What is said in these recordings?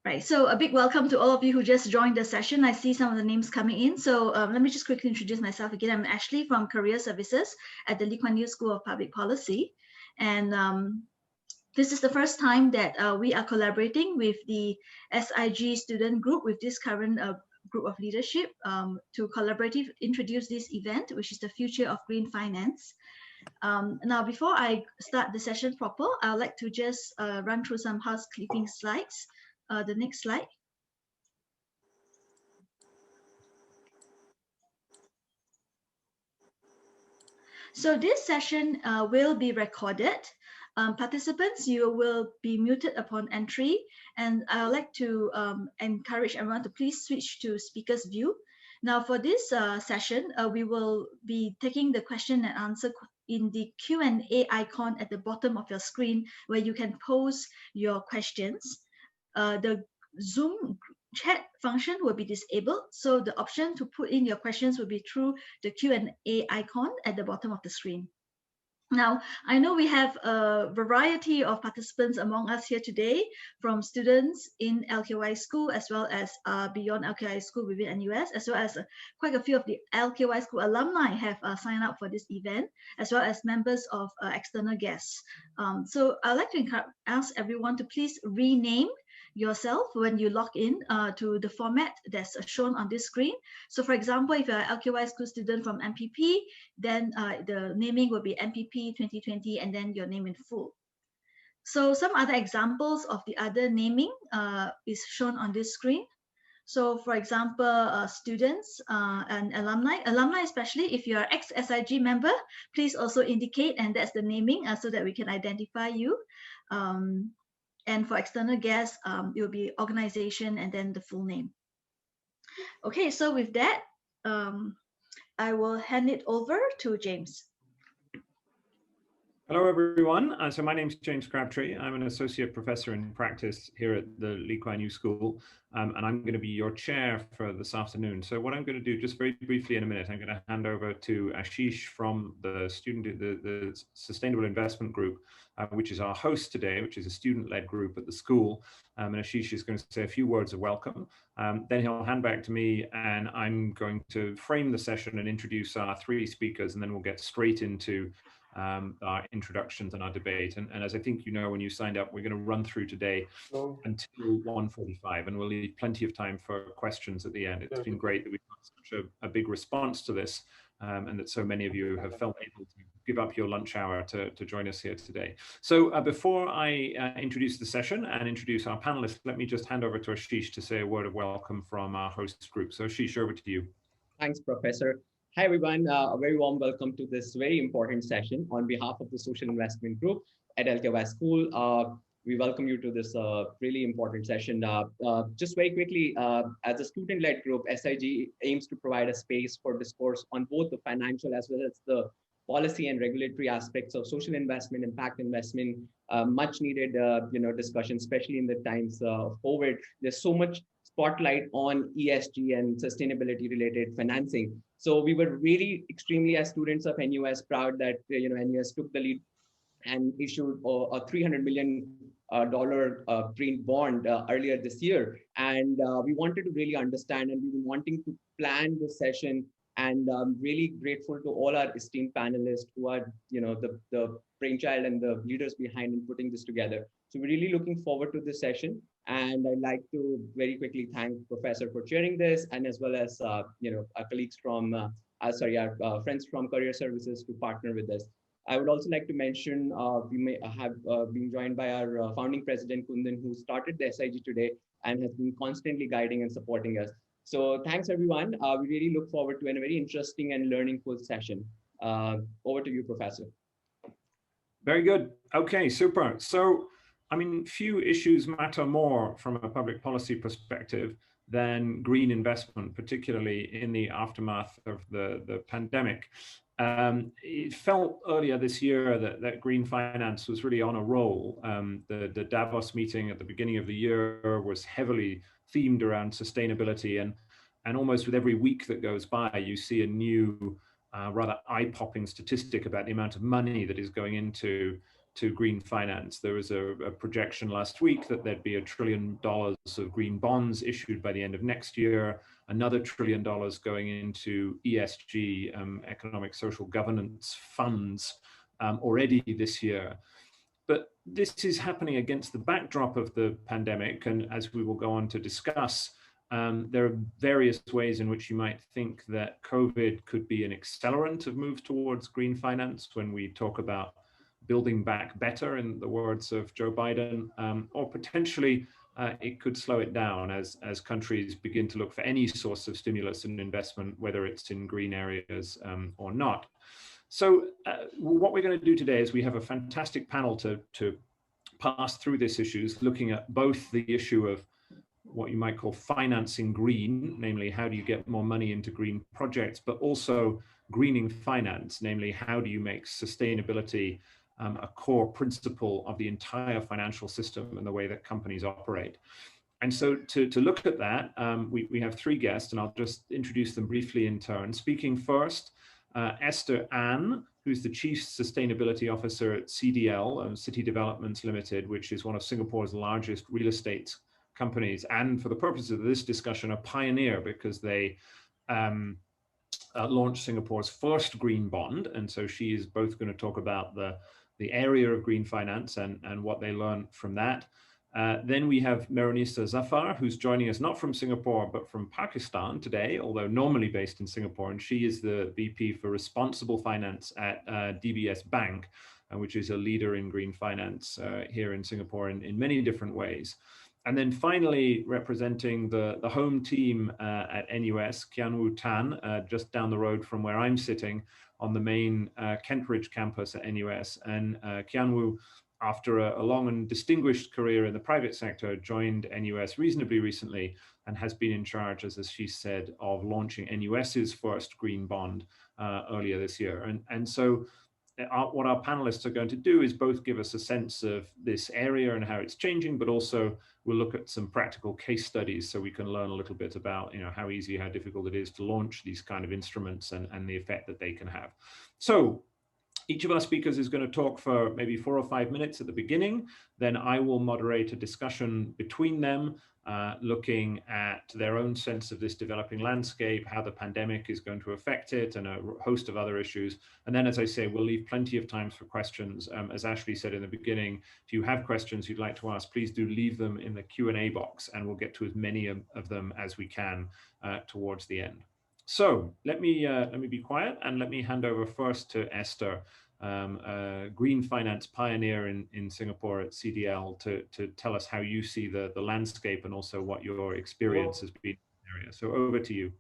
Right, so a big welcome to all of you who just joined the session. I see some of the names coming in. So let me just quickly introduce myself again. I'm Ashley from Career Services at the Lee Kuan Yew School of Public Policy. And this is the first time that we are collaborating with the SIG student group, with this current group of leadership to collaboratively introduce this event, which is the future of green finance. Now, before I start the session proper, I'd like to just run through some housekeeping slides. The next slide. So this session will be recorded. Participants, you will be muted upon entry, and I would like to encourage everyone to please switch to speaker's view. Now for this session, we will be taking the question and answer in the Q&A icon at the bottom of your screen, where you can pose your questions. The Zoom chat function will be disabled, so the option to put in your questions will be through the Q&A icon at the bottom of the screen. Now, I know we have a variety of participants among us here today, from students in LKY school, as well as beyond LKY school within NUS, as well as quite a few of the LKY school alumni have signed up for this event, as well as members of external guests. So I'd like to ask everyone to please rename yourself when you log in to the format that's shown on this screen. So for example, if you're an LKY school student from MPP, then the naming will be MPP 2020 and then your name in full. So some other examples of the other naming is shown on this screen. So for example, students and alumni especially, if you're ex-SIG member, please also indicate, and that's the naming so that we can identify you. And for external guests, it will be organization and then the full name. Okay, so with that, I will hand it over to James. Hello, everyone. So my name is James Crabtree. I'm an associate professor in practice here at the Lee Kuan Yew School, and I'm going to be your chair for this afternoon. So what I'm going to do, just very briefly in a minute, I'm going to hand over to Ashish from the Sustainable Investment Group, which is our host today, which is a student-led group at the school. And Ashish is going to say a few words of welcome. Then he'll hand back to me, and I'm going to frame the session and introduce our three speakers, and then we'll get straight into our introductions and our debate. And as I think you know, when you signed up, we're going to run through today until 1:45, and we'll leave plenty of time for questions at the end. It's been great that we've got such a big response to this, and that so many of you have felt able to give up your lunch hour to join us here today. So before I introduce the session and introduce our panelists, let me just hand over to Ashish to say a word of welcome from our host group. So Ashish, over to you. Thanks, Professor. Hi, everyone. A very warm welcome to this very important session on behalf of the Social Investment Group at LKY School. We welcome you to this really important session. Just very quickly, as a student-led group, SIG aims to provide a space for discourse on both the financial as well as the policy and regulatory aspects of social investment, impact investment, much needed discussion, especially in the times of COVID. There's so much spotlight on ESG and sustainability related financing. So we were really extremely, as students of NUS, proud that NUS took the lead and issued a $300 million green bond earlier this year. And we wanted to really understand, and we were wanting to plan this session. And I'm really grateful to all our esteemed panelists who are, the brainchild and the leaders behind in putting this together. So we're really looking forward to this session. And I'd like to very quickly thank Professor for chairing this, and as well as, our colleagues from, our friends from Career Services to partner with us. I would also like to mention, we may have been joined by our founding president, Kundan, who started the SIG today and has been constantly guiding and supporting us. So thanks, everyone. We really look forward to a very interesting and learning-full session. Over to you, Professor. Very good. Okay, super. So, I mean, few issues matter more from a public policy perspective than green investment, particularly in the aftermath of the pandemic. It felt earlier this year that green finance was really on a roll. The Davos meeting at the beginning of the year was heavily themed around sustainability, and almost with every week that goes by, you see a new, rather eye-popping statistic about the amount of money that is going into to green finance. There was a projection last week that there'd be $1 trillion of green bonds issued by the end of next year, another $1 trillion going into ESG, economic social governance funds, already this year. But this is happening against the backdrop of the pandemic. And as we will go on to discuss, there are various ways in which you might think that COVID could be an accelerant of move towards green finance when we talk about building back better, in the words of Joe Biden, or potentially it could slow it down as countries begin to look for any source of stimulus and investment, whether it's in green areas or not. So what we're going to do today is we have a fantastic panel to pass through these issues, looking at both the issue of what you might call financing green, namely how do you get more money into green projects, but also greening finance, namely how do you make sustainability a core principle of the entire financial system and the way that companies operate. And so to look at that, we have three guests, and I'll just introduce them briefly in turn. Speaking first, Esther An, who's the Chief Sustainability Officer at CDL, City Developments Limited, which is one of Singapore's largest real estate companies, and for the purposes of this discussion, a pioneer because they launched Singapore's first green bond. And so she is both going to talk about the area of green finance and what they learned from that. Then we have Meronisa Zafar, who's joining us not from Singapore, but from Pakistan today, although normally based in Singapore. And she is the VP for Responsible Finance at DBS Bank, which is a leader in green finance here in Singapore in many different ways. And then finally, representing the home team at NUS, Kianwu Tan, just down the road from where I'm sitting on the main Kentridge campus at NUS. And Kianwu, after a long and distinguished career in the private sector, joined NUS reasonably recently and has been in charge, as she said, of launching NUS's first green bond earlier this year. And so what our panelists are going to do is both give us a sense of this area and how it's changing, but also we'll look at some practical case studies so we can learn a little bit about how easy, how difficult it is to launch these kind of instruments and the effect that they can have. So each of our speakers is going to talk for maybe 4 or 5 minutes at the beginning. Then I will moderate a discussion between them, looking at their own sense of this developing landscape, how the pandemic is going to affect it, and a host of other issues. And then, as I say, we'll leave plenty of time for questions. As Ashley said in the beginning, if you have questions you'd like to ask, please do leave them in the Q&A box, and we'll get to as many of them as we can towards the end. So let me be quiet and let me hand over first to Esther, a green finance pioneer in Singapore at CDL, to tell us how you see the landscape and also what your experience has been in the area. So over to you.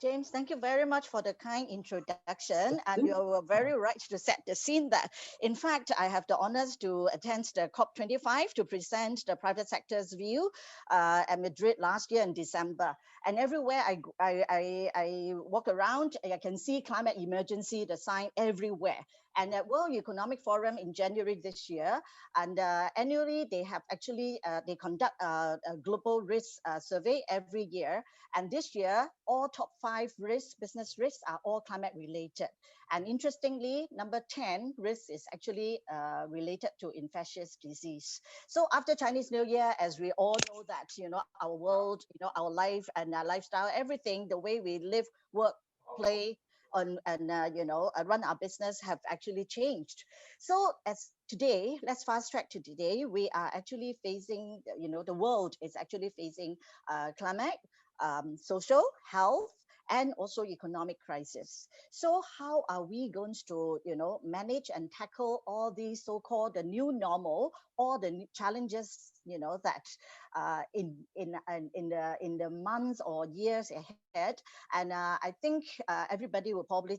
James, thank you very much for the kind introduction, and you were very right to set the scene there. In fact, I have the honors to attend the COP25 to present the private sector's view at Madrid last year in December. And everywhere I walk around, I can see climate emergency, the sign everywhere. And at World Economic Forum in January this year, and annually they have actually, they conduct a global risk survey every year. And this year, all top 5 business risks are all climate related. And interestingly, number 10 risk is actually related to infectious disease. So after Chinese New Year, as we all know that, our world, our life and our lifestyle, everything, the way we live, work, play, and run our business have actually changed. So as today, let's fast track to today, we are actually facing, the world is actually facing climate, social, health, and also economic crisis. So how are we going to, manage and tackle all these so-called the new normal, all the new challenges, that in the months or years ahead? And I think everybody will probably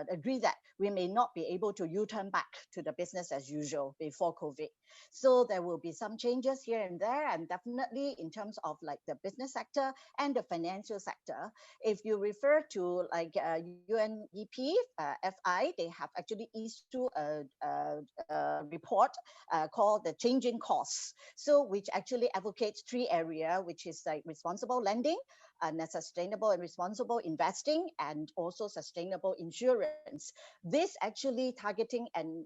agree that we may not be able to U-turn back to the business as usual before COVID. So there will be some changes here and there, and definitely in terms of like the business sector and the financial sector. If you refer to like UNEP, FI, they have actually issued a report called the Changing Costs. So which actually advocates 3 areas, which is like responsible lending, and sustainable and responsible investing, and also sustainable insurance. This actually targeting and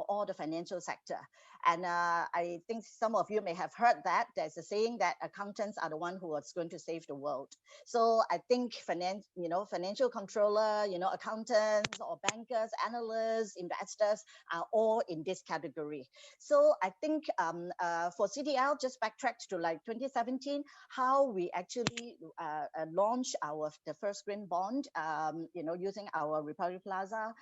all the financial sector. And I think some of you may have heard that there's a saying that accountants are the one who is going to save the world. So I think financial controller, accountants or bankers, analysts, investors are all in this category. So I think for CDL, just backtrack to like 2017, how we actually launched the first green bond, using our Republic Plaza,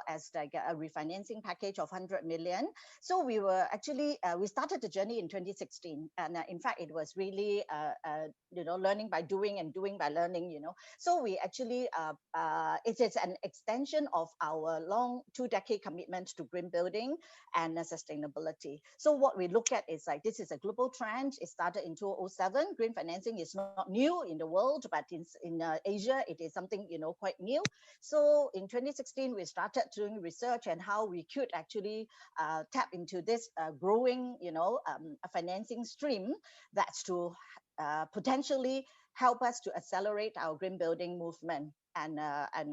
as like a refinancing package of 100 million. So we were actually, we started the journey in 2016. And in fact, it was really, learning by doing and doing by learning, So we actually, it is an extension of our long 2-decade commitment to green building and sustainability. So what we look at is like, this is a global trend. It started in 2007. Green financing is not new in the world, but in Asia, it is something, quite new. So in 2016, we started doing research and how we could actually tap into this growing, financing stream that's to potentially help us to accelerate our green building movement and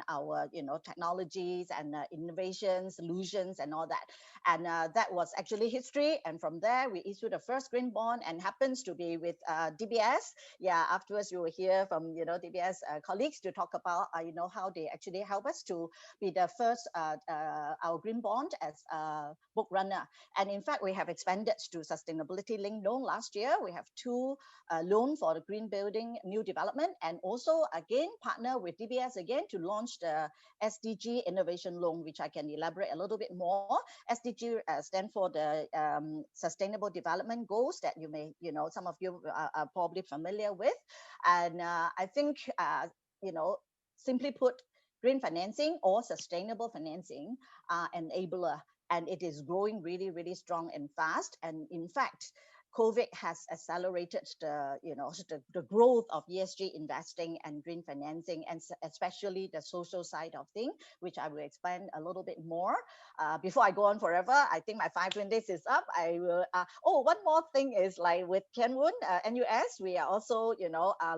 our technologies and innovation solutions and all that. And that was actually history. And from there, we issued the first green bond, and happens to be with DBS. Yeah, afterwards you will hear from DBS colleagues to talk about how they actually help us to be the first our green bond as a book runner. And in fact, we have expanded to sustainability linked loan last year. We have 2 loan for the green building new development, and also again partner with DBS again to launch the SDG innovation loan, which I can elaborate a little bit more. SDG stand for the Sustainable Development Goals that you may, some of you are probably familiar with. And I think, simply put, green financing or sustainable financing are enabler, and it is growing really, really strong and fast. And in fact, COVID has accelerated the growth of ESG investing and green financing, and especially the social side of things, which I will expand a little bit more. Before I go on forever, I think my 5 minutes is up. I will. One more thing is like with Kian Woon, NUS, we are also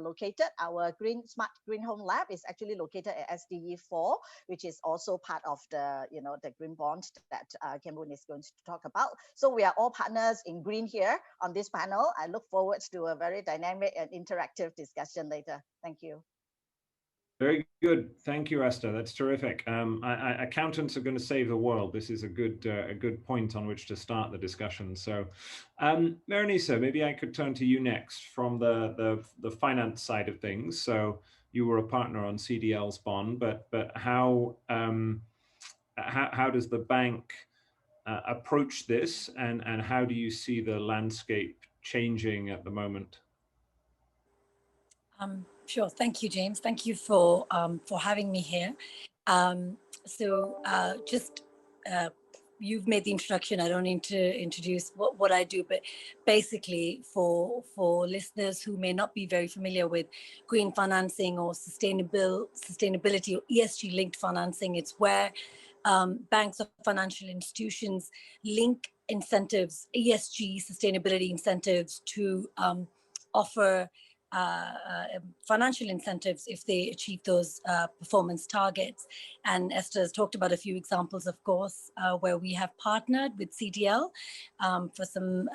located. Our Smart Green Home Lab is actually located at SDE 4, which is also part of the the green bond that Kian Woon is going to talk about. So we are all partners in green here on this panel. I look forward to a very dynamic and interactive discussion later. Thank you. Very good. Thank you, Esther. That's terrific. Accountants are going to save the world. This is a good point on which to start the discussion. So, Maranisa, maybe I could turn to you next from the finance side of things. So you were a partner on CDL's bond, but how does the bank approach this, and how do you see the landscape changing at the moment? Sure. Thank you, James. Thank you for having me here. You've made the introduction. I don't need to introduce what I do, but basically for listeners who may not be very familiar with green financing or sustainability or ESG linked financing, it's where banks or financial institutions link incentives, ESG sustainability incentives, to offer financial incentives if they achieve those performance targets. And Esther has talked about a few examples, of course, where we have partnered with CDL for some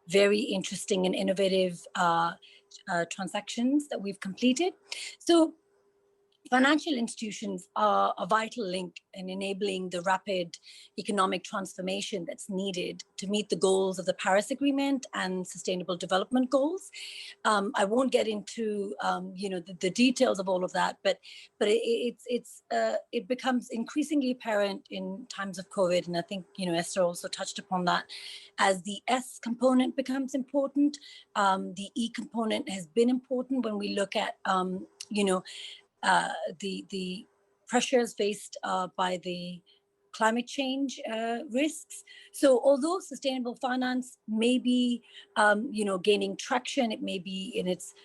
very interesting and innovative transactions that we've completed. So financial institutions are a vital link in enabling the rapid economic transformation that's needed to meet the goals of the Paris Agreement and Sustainable Development Goals. I won't get into the details of all of that, but it becomes increasingly apparent in times of COVID, and I think Esther also touched upon that. As the S component becomes important, the E component has been important when we look at the pressures faced by the climate change risks. So although sustainable finance may be, gaining traction, it may be in its,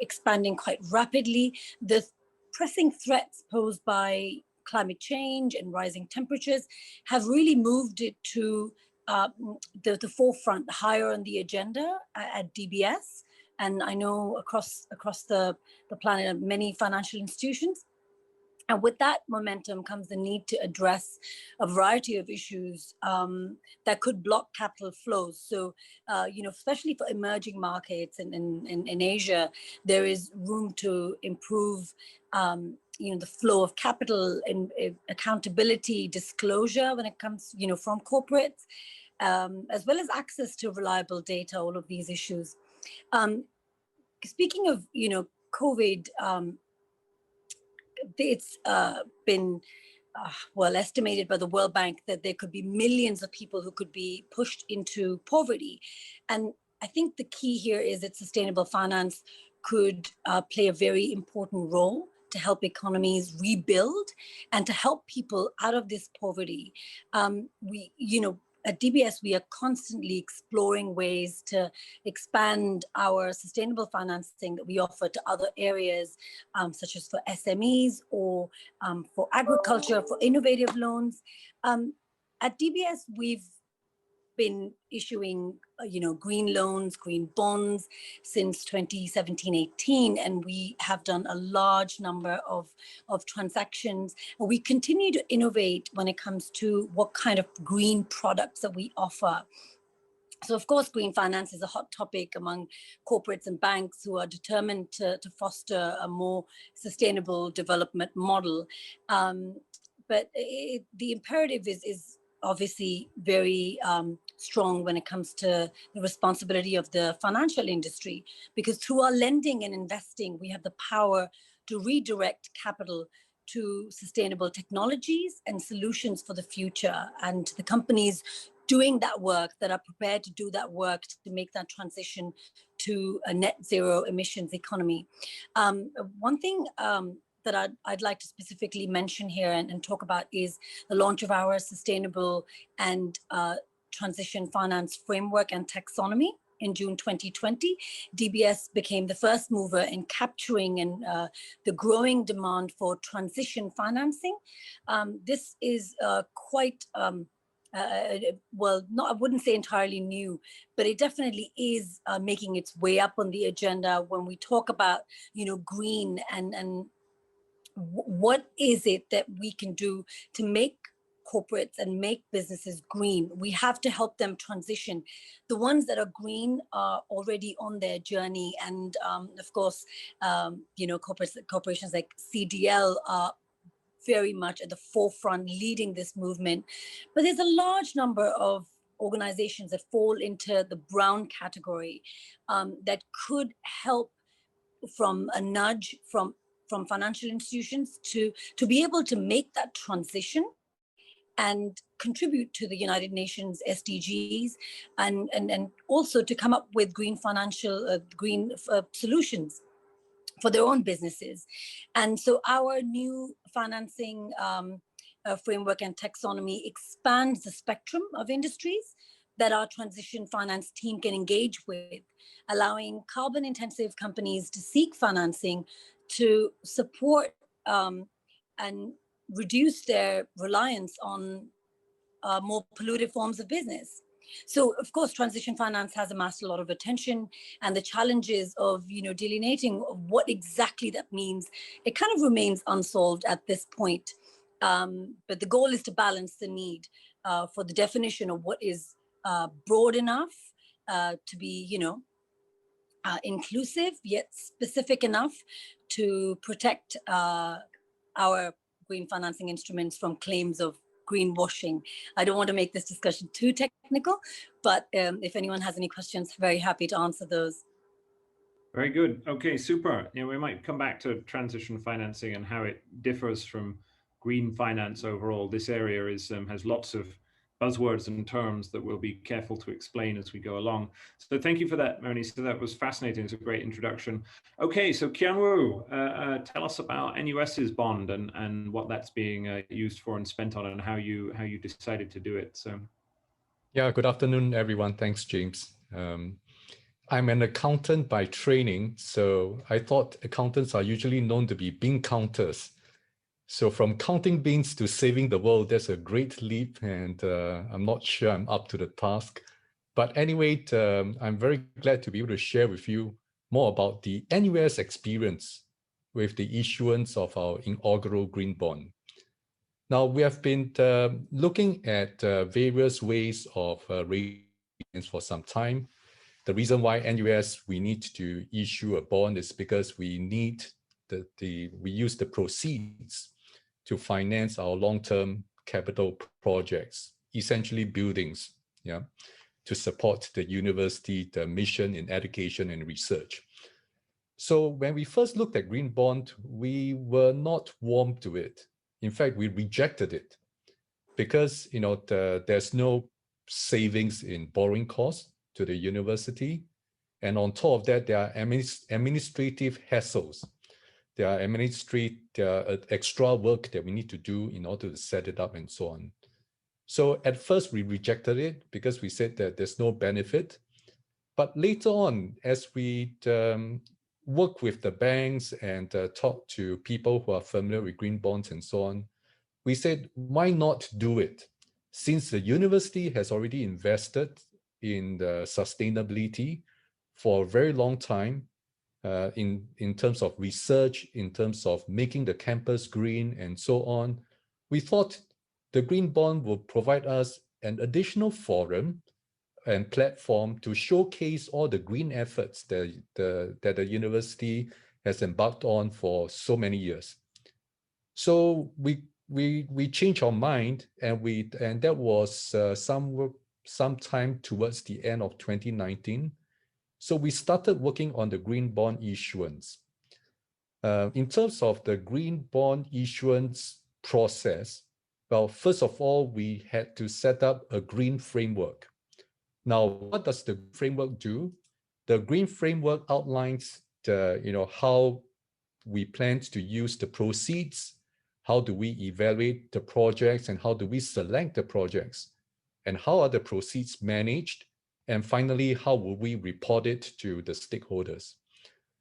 expanding quite rapidly, the pressing threats posed by climate change and rising temperatures have really moved it to the forefront, higher on the agenda at DBS. and I know across the planet, many financial institutions. And with that momentum comes the need to address a variety of issues that could block capital flows. So, especially for emerging markets in Asia, there is room to improve, the flow of capital and accountability, disclosure when it comes, from corporates, as well as access to reliable data, all of these issues. Speaking of, COVID, it's been well estimated by the World Bank that there could be millions of people who could be pushed into poverty. And I think the key here is that sustainable finance could play a very important role to help economies rebuild and to help people out of this poverty. At DBS, we are constantly exploring ways to expand our sustainable financing that we offer to other areas, such as for SMEs or for agriculture, for innovative loans. At DBS, we've been issuing, green loans, green bonds since 2017-18, and we have done a large number of transactions. And we continue to innovate when it comes to what kind of green products that we offer. So, of course, green finance is a hot topic among corporates and banks who are determined to foster a more sustainable development model. But the imperative is obviously very strong when it comes to the responsibility of the financial industry, because through our lending and investing, we have the power to redirect capital to sustainable technologies and solutions for the future. And the companies doing that work, that are prepared to do that work to make that transition to a net zero emissions economy. One thing that I'd like to specifically mention here and talk about is the launch of our sustainable and transition finance framework and taxonomy in June 2020. DBS became the first mover in capturing the growing demand for transition financing. This is quite, well, I wouldn't say entirely new, but it definitely is making its way up on the agenda when we talk about, green and what is it that we can do to make corporates and make businesses green. We have to help them transition. The ones that are green are already on their journey. And of course, corporations like CDL are very much at the forefront leading this movement. But there's a large number of organizations that fall into the brown category that could help from a nudge from financial institutions to be able to make that transition and contribute to the United Nations SDGs and also to come up with green financial, green solutions for their own businesses. And so our new financing framework and taxonomy expands the spectrum of industries that our transition finance team can engage with, allowing carbon intensive companies to seek financing to support and reduce their reliance on more polluted forms of business. So, of course, transition finance has amassed a lot of attention, and the challenges of, delineating what exactly that means, it kind of remains unsolved at this point. But the goal is to balance the need for the definition of what is broad enough to be, inclusive yet specific enough to protect our green financing instruments from claims of greenwashing. I don't want to make this discussion too technical, but if anyone has any questions, very happy to answer those. Very good. Okay, super. We might come back to transition financing and how it differs from green finance overall. This area has lots of buzzwords and terms that we'll be careful to explain as we go along. So thank you for that, Moni. So that was fascinating. It's a great introduction. Okay, so Kian-Wu, tell us about NUS's bond and what that's being used for and spent on, and how you decided to do it. So, yeah, good afternoon, everyone. Thanks, James. I'm an accountant by training, so I thought accountants are usually known to be bean counters. So from counting beans to saving the world, that's a great leap, and I'm not sure I'm up to the task. But anyway, I'm very glad to be able to share with you more about the NUS experience with the issuance of our inaugural green bond. Now, we have been looking at various ways of raising finance for some time. The reason why NUS we need to issue a bond is because we need we use the proceeds to finance our long-term capital projects, essentially buildings, yeah, to support the university, the mission in education and research. So when we first looked at green bond, we were not warm to it. In fact, we rejected it because there's no savings in borrowing costs to the university. And on top of that, there are administrative hassles. There are extra work that we need to do in order to set it up and so on. So at first we rejected it because we said that there's no benefit. But later on, as we work with the banks and talk to people who are familiar with green bonds and so on, we said, why not do it? Since the university has already invested in the sustainability for a very long time, in terms of research, in terms of making the campus green and so on, we thought the green bond will provide us an additional forum and platform to showcase all the green efforts that the university has embarked on for so many years. So we changed our mind, and that was sometime towards the end of 2019. So we started working on the green bond issuance. In terms of the green bond issuance process, well, first of all, we had to set up a green framework. Now, what does the framework do? The green framework outlines how we plan to use the proceeds, how do we evaluate the projects, and how do we select the projects, and how are the proceeds managed, and finally, how will we report it to the stakeholders?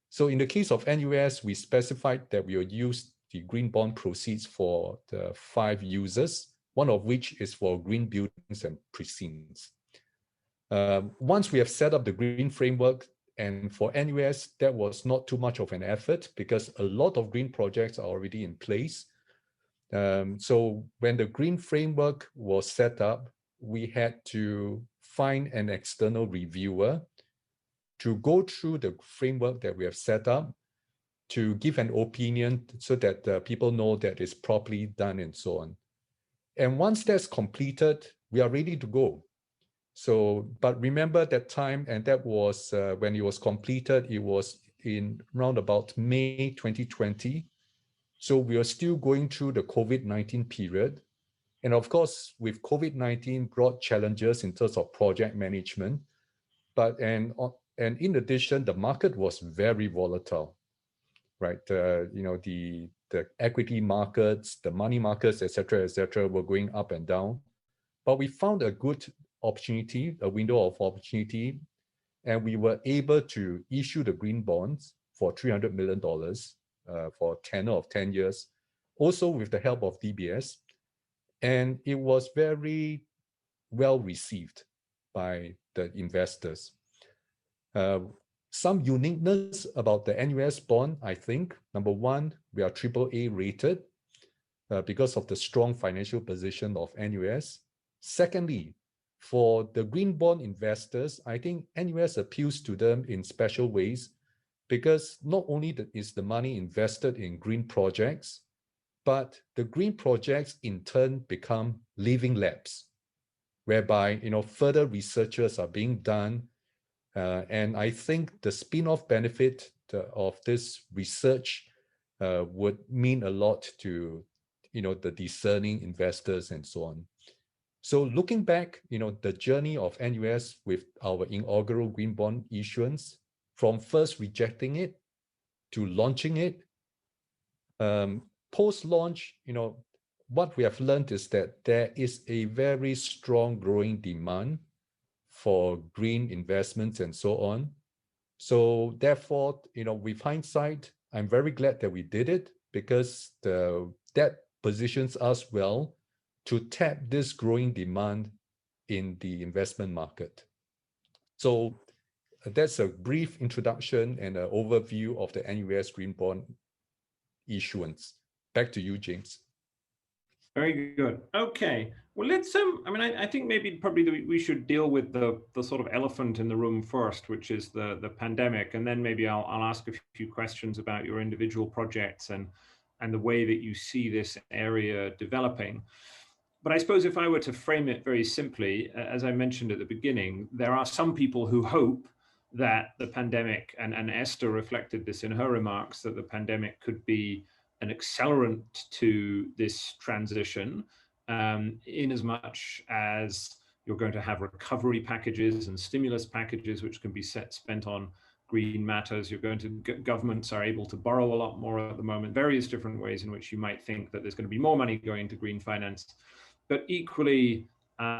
So in the case of NUS, we specified that we will use the green bond proceeds for the 5 users, one of which is for green buildings and precincts. Once we have set up the green framework, and for NUS, that was not too much of an effort because a lot of green projects are already in place. So when the green framework was set up, we had to find an external reviewer to go through the framework that we have set up, to give an opinion so that people know that it's properly done and so on. And once that's completed, we are ready to go. So, but remember that time, and that was when it was completed, it was in round about May 2020. So we are still going through the COVID-19 period. And of course, with COVID-19 brought challenges in terms of project management. And in addition, the market was very volatile, right? The equity markets, the money markets, et cetera, were going up and down. But we found a good opportunity, a window of opportunity, and we were able to issue the green bonds for $300 million for a tenure of 10 years, also with the help of DBS. And it was very well received by the investors. Some uniqueness about the NUS bond, I think. Number one, we are AAA rated because of the strong financial position of NUS. Secondly, for the green bond investors, I think NUS appeals to them in special ways because not only is the money invested in green projects, but the green projects in turn become living labs, whereby further researchers are being done. And I think the spin-off benefit of this research would mean a lot to the discerning investors and so on. So looking back, the journey of NUS with our inaugural green bond issuance, from first rejecting it to launching it, post-launch, what we have learned is that there is a very strong growing demand for green investments and so on. So therefore, with hindsight, I'm very glad that we did it because that positions us well to tap this growing demand in the investment market. So that's a brief introduction and an overview of the NUS Green Bond issuance. Back to you, James. Very good. Okay. Well, let's. I mean, I think maybe probably we should deal with the sort of elephant in the room first, which is the pandemic, and then maybe I'll ask a few questions about your individual projects and the way that you see this area developing. But I suppose if I were to frame it very simply, as I mentioned at the beginning, there are some people who hope that the pandemic, and Esther reflected this in her remarks, that the pandemic could be an accelerant to this transition, in as much as you're going to have recovery packages and stimulus packages, which can be spent on green matters. You're going to, governments are able to borrow a lot more at the moment, various different ways in which you might think that there's going to be more money going to green finance. But equally,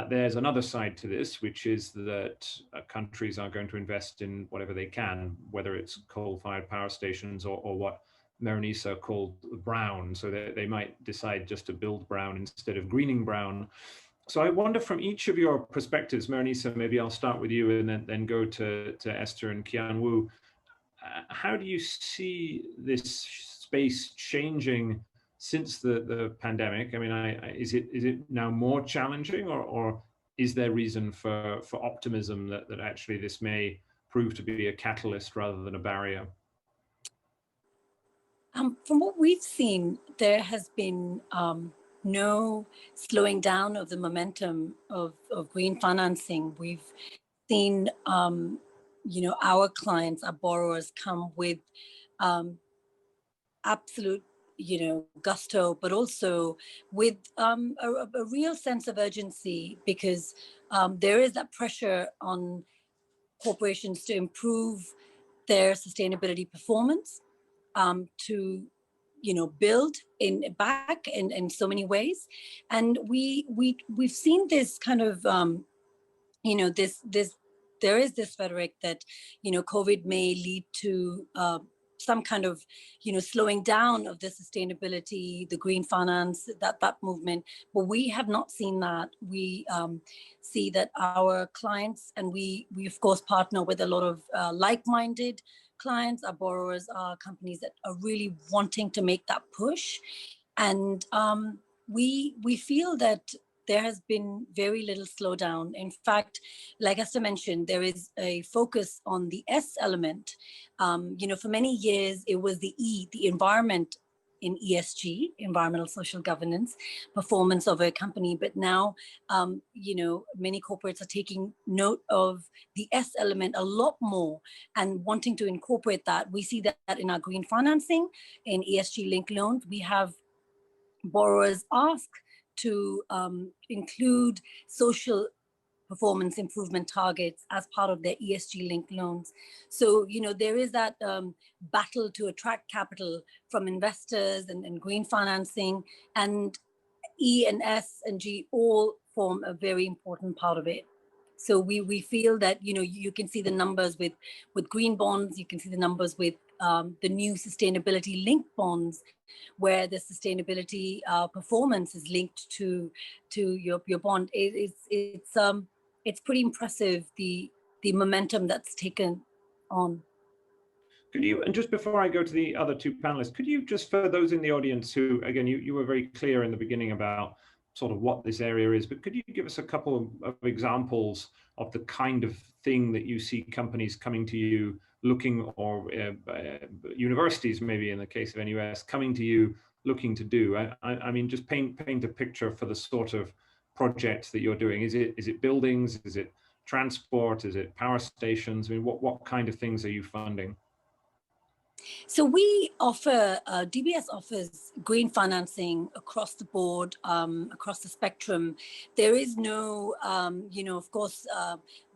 there's another side to this, which is that countries are going to invest in whatever they can, whether it's coal-fired power stations or what Meronisa called brown. So they might decide just to build brown instead of greening brown. So I wonder, from each of your perspectives, Meronisa, maybe I'll start with you and then go to Esther and Kian Wu. How do you see this space changing since the pandemic? I mean, is it now more challenging, or is there reason for optimism that actually this may prove to be a catalyst rather than a barrier? From what we've seen, there has been no slowing down of the momentum of green financing. We've seen, our clients, our borrowers come with absolute, gusto, but also with a real sense of urgency, because there is that pressure on corporations to improve their sustainability performance, to build back in so many ways. And we've seen this kind of there is this rhetoric that COVID may lead to some kind of slowing down of the sustainability, the green finance, that movement. But we have not seen that. We see that our clients, and we of course partner with a lot of like-minded clients. Our borrowers are companies that are really wanting to make that push. And we feel that there has been very little slowdown. In fact, like Esther mentioned, there is a focus on the S element. For many years, it was the E, the environment in ESG, environmental social governance, performance of a company. But now, many corporates are taking note of the S element a lot more and wanting to incorporate that. We see that in our green financing, in ESG linked loans. We have borrowers ask to include social performance improvement targets as part of their ESG linked loans. So, there is that battle to attract capital from investors and green financing, and E and S and G all form a very important part of it. So we feel that, you can see the numbers with green bonds, you can see the numbers with the new sustainability linked bonds, where the sustainability performance is linked to your bond. It's pretty impressive, the momentum that's taken on. Could you, and just before I go to the other two panelists, could you just, for those in the audience who, again, you were very clear in the beginning about sort of what this area is, but could you give us a couple of examples of the kind of thing that you see companies coming to you looking, or universities, maybe in the case of NUS, coming to you looking to do? I mean, just paint a picture for the sort of projects that you're doing. Is it buildings? Is it transport? Is it power stations? I mean, what kind of things are you funding? So we offer, DBS offers green financing across the board, across the spectrum. There is no, of course,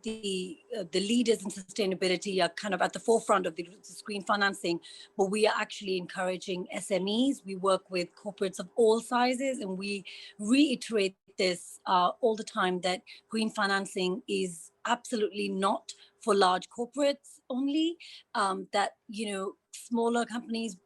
the leaders in sustainability are kind of at the forefront of this green financing, but we are actually encouraging SMEs. We work with corporates of all sizes, and we reiterate this all the time, that green financing is absolutely not for large corporates only, that, smaller companies,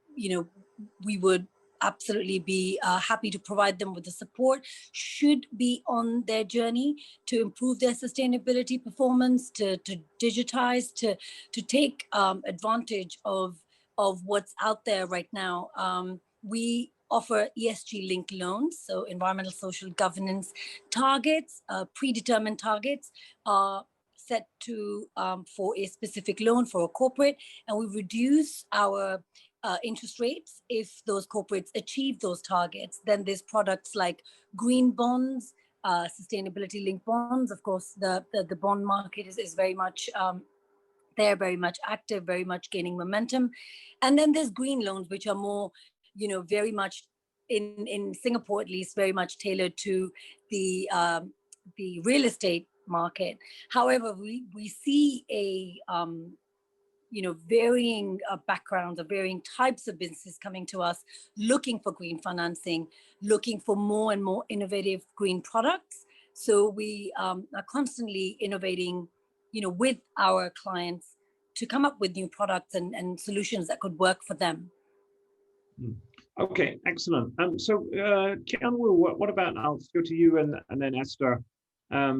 we would absolutely be happy to provide them with the support should be on their journey to improve their sustainability performance, to digitize, to take advantage of what's out there right now. We offer ESG linked loans, so environmental social governance targets, predetermined targets are set to for a specific loan for a corporate, and we reduce our interest rates if those corporates achieve those targets. Then there's products like green bonds, sustainability linked bonds. Of course, the bond market is very much they're very much active, very much gaining momentum. And then there's green loans, which are more, very much in Singapore, at least, very much tailored to the real estate market. However, we see a varying backgrounds or varying types of businesses coming to us looking for green financing, looking for more and more innovative green products. So we are constantly innovating, with our clients to come up with new products and solutions that could work for them. Okay, excellent. So Kian-Woo, what about, I'll go to you and then Esther. I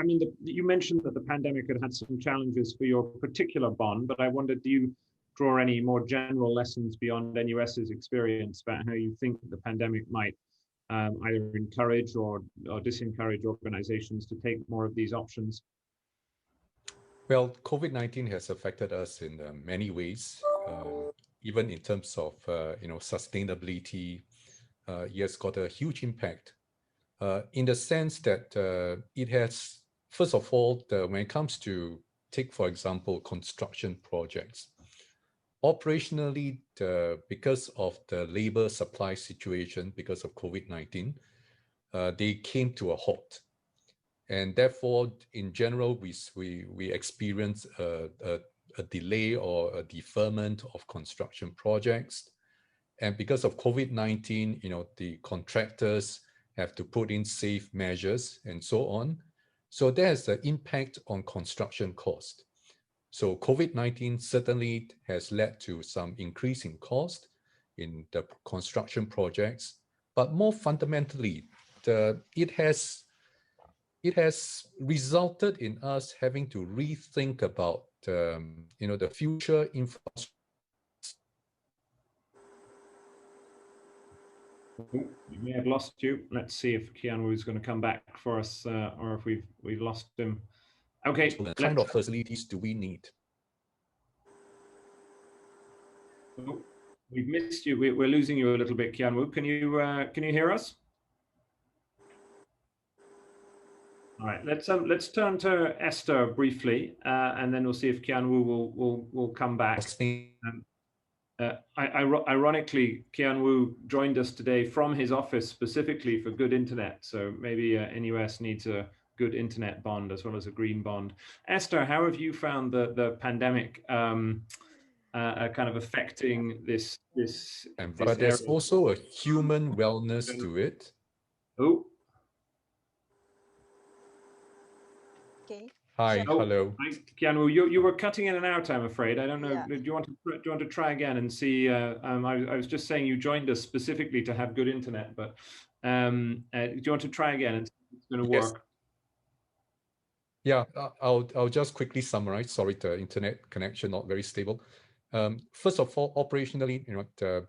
mean, you mentioned that the pandemic had some challenges for your particular bond, but I wondered, do you draw any more general lessons beyond NUS's experience about how you think the pandemic might either encourage or disencourage organizations to take more of these options? Well, COVID-19 has affected us in many ways, even in terms of sustainability. It has got a huge impact in the sense that it has, first of all, when it comes to take, for example, construction projects, operationally, because of the labor supply situation, because of COVID-19, they came to a halt. And therefore, in general, we experience a delay or a deferment of construction projects. And because of COVID-19, the contractors have to put in safe measures and so on. So there's an impact on construction cost. So COVID-19 certainly has led to some increase in cost in the construction projects, but more fundamentally, it has resulted in us having to rethink about the future infrastructure. We may have lost you. Let's see if Kian-Woo is going to come back for us, or if we've lost him. Okay. So what kind of facilities do we need? Oh, we've missed you. We're losing you a little bit, Kian-Woo. Can you hear us? All right. Let's turn to Esther briefly, and then we'll see if Kian-Woo will come back. Ironically, Kian-Woo joined us today from his office specifically for good internet. So maybe NUS needs a good internet bond as well as a green bond. Esther, how have you found the pandemic kind of affecting this But there's also a human wellness to it. Oh. Okay. Hi, hello. Kian-Woo, you were cutting in and out, I'm afraid. I don't know. Yeah. Do you want to try again and see? I was just saying you joined us specifically to have good internet, but do you want to try again and see if it's going to work? Yeah, I'll just quickly summarize. Sorry, the internet connection not very stable. First of all, operationally,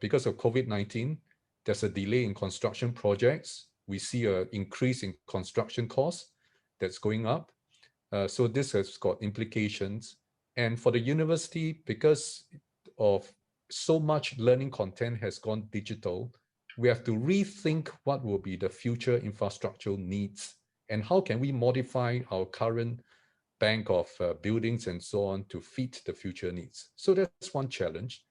because of COVID-19, there's a delay in construction projects. We see an increase in construction costs that's going up. So this has got implications. And for the university, because of so much learning content has gone digital, we have to rethink what will be the future infrastructural needs and how can we modify our current bank of buildings and so on to fit the future needs. So that's one challenge.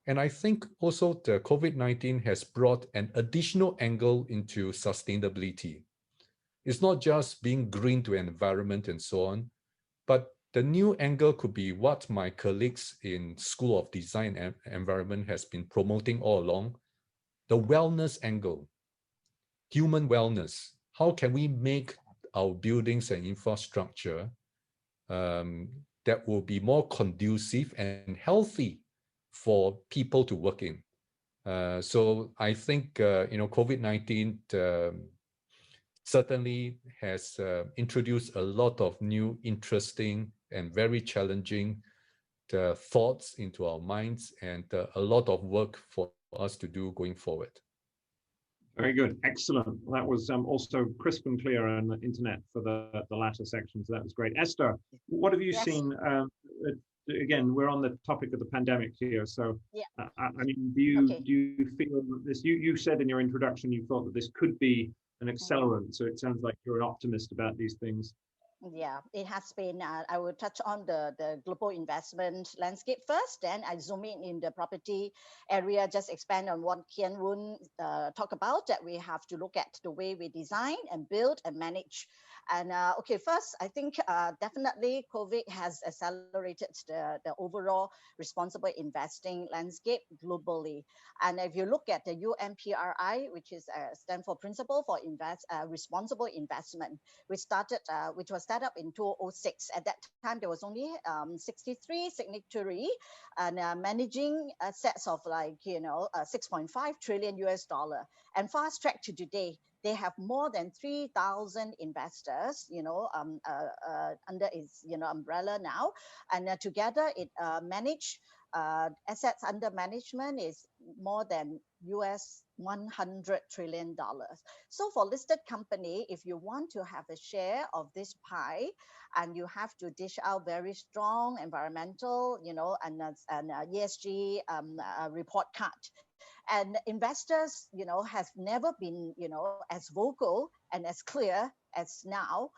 And I think also the COVID-19 has brought an additional angle into sustainability. It's not just being green to an environment and so on, but the new angle could be what my colleagues in School of Design and Environment has been promoting all along, the wellness angle, human wellness. How can we make our buildings and infrastructure that will be more conducive and healthy for people to work in? So I think, COVID-19 certainly has introduced a lot of new, interesting, and very challenging thoughts into our minds, and a lot of work for us to do going forward. Very good. Excellent. That was also crisp and clear on the internet for the latter section. So that was great. Esther, what have you seen? Again, we're on the topic of the pandemic here. So, I mean, do you feel that this, you said in your introduction, you thought that this could be an accelerant. So it sounds like you're an optimist about these things. Yeah, it has been. I will touch on the global investment landscape first, then I zoom in the property area, just expand on what Kian Woon talked about, that we have to look at the way we design and build and manage. And okay, first, I think definitely COVID has accelerated the overall responsible investing landscape globally. And if you look at the UNPRI, which is stand for Principle for Responsible Investment, which was set up in 2006. At that time, there was only 63 signatory and managing assets of 6.5 trillion US dollar. And fast track to today, they have more than 3,000 investors, under its umbrella now, and together it manage assets under management is more than US $100 trillion. So for listed company, if you want to have a share of this pie, and you have to dish out very strong environmental, and ESG report card. And investors, have never been, as vocal and as clear as now.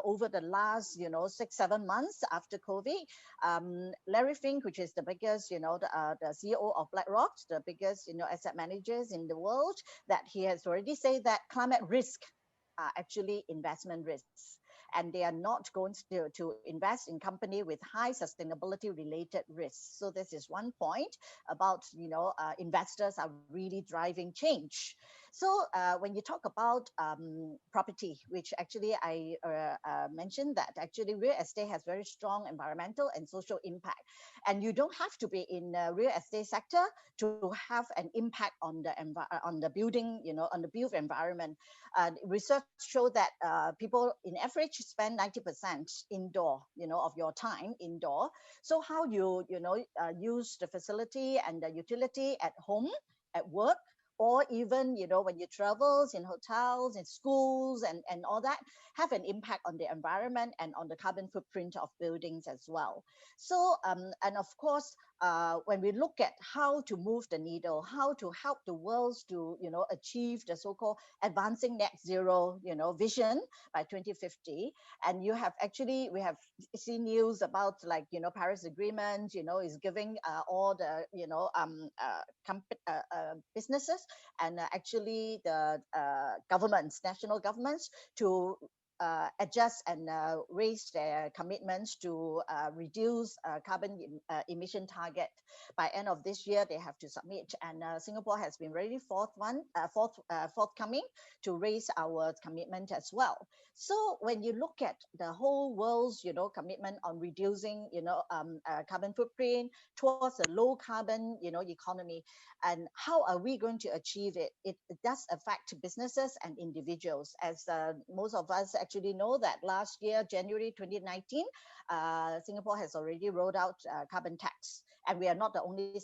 Over the last, 6-7 months after COVID, Larry Fink, which is the biggest, the CEO of BlackRock, the biggest, asset managers in the world, that he has already said that climate risk are actually investment risks. And they are not going to invest in company with high sustainability related risks. So this is one point about, investors are really driving change. So when you talk about property, which actually I mentioned that actually real estate has very strong environmental and social impact. And you don't have to be in the real estate sector to have an impact on the building, on the built environment. Research show that people in average spend 90% indoor, of your time indoor. So how you use the facility and the utility at home, at work, or even, when you travel in hotels, in schools, and all that, have an impact on the environment and on the carbon footprint of buildings as well. So, and of course, when we look at how to move the needle, how to help the world to, achieve the so-called advancing net zero, vision by 2050, and we have seen news about Paris Agreement, is giving all the, businesses and actually the governments, national governments, to adjust and raise their commitments to reduce carbon emission target. By end of this year, they have to submit, and Singapore has been really forthcoming to raise our commitment as well. So when you look at the whole world's, commitment on reducing, carbon footprint towards a low carbon, economy, and how are we going to achieve it? It does affect businesses and individuals, as most of us actually know that last year, January 2019, Singapore has already rolled out carbon tax. And we are not the only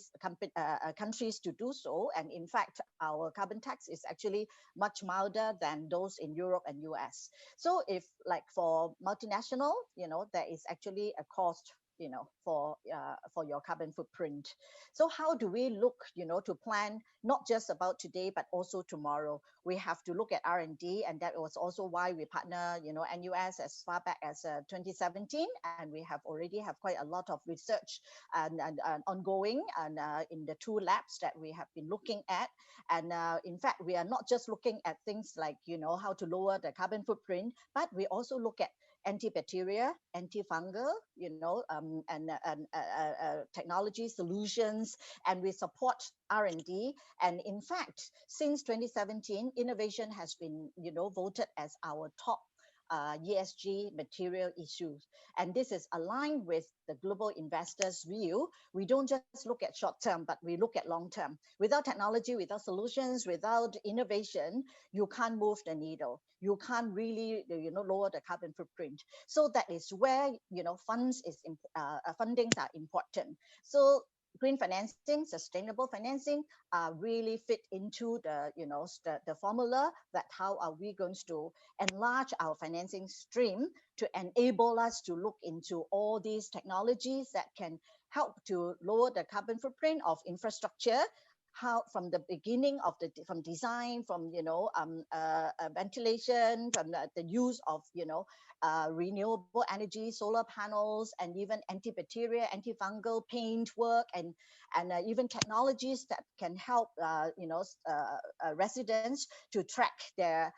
countries to do so. And in fact, our carbon tax is actually much milder than those in Europe and US. So if for multinational, there is actually a cost for your carbon footprint. So how do we look, to plan not just about today, but also tomorrow? We have to look at R&D, and that was also why we partner, NUS as far back as 2017, and we have already have quite a lot of research and ongoing and in the 2 labs that we have been looking at. And in fact, we are not just looking at things like, how to lower the carbon footprint, but we also look at antibacterial, antifungal, and technology solutions, and we support R&D. And in fact, since 2017, innovation has been, voted as our top ESG material issues. And this is aligned with the global investors' view. We don't just look at short term, but we look at long term. Without technology, without solutions, without innovation, you can't move the needle. You can't really, lower the carbon footprint. So that is where, fundings are important. So green financing, sustainable financing, really fit into the formula that how are we going to enlarge our financing stream to enable us to look into all these technologies that can help to lower the carbon footprint of infrastructure. How from the beginning of from design, from ventilation, from the use of renewable energy, solar panels, and even antibacterial, antifungal paint work, and even technologies that can help residents to track their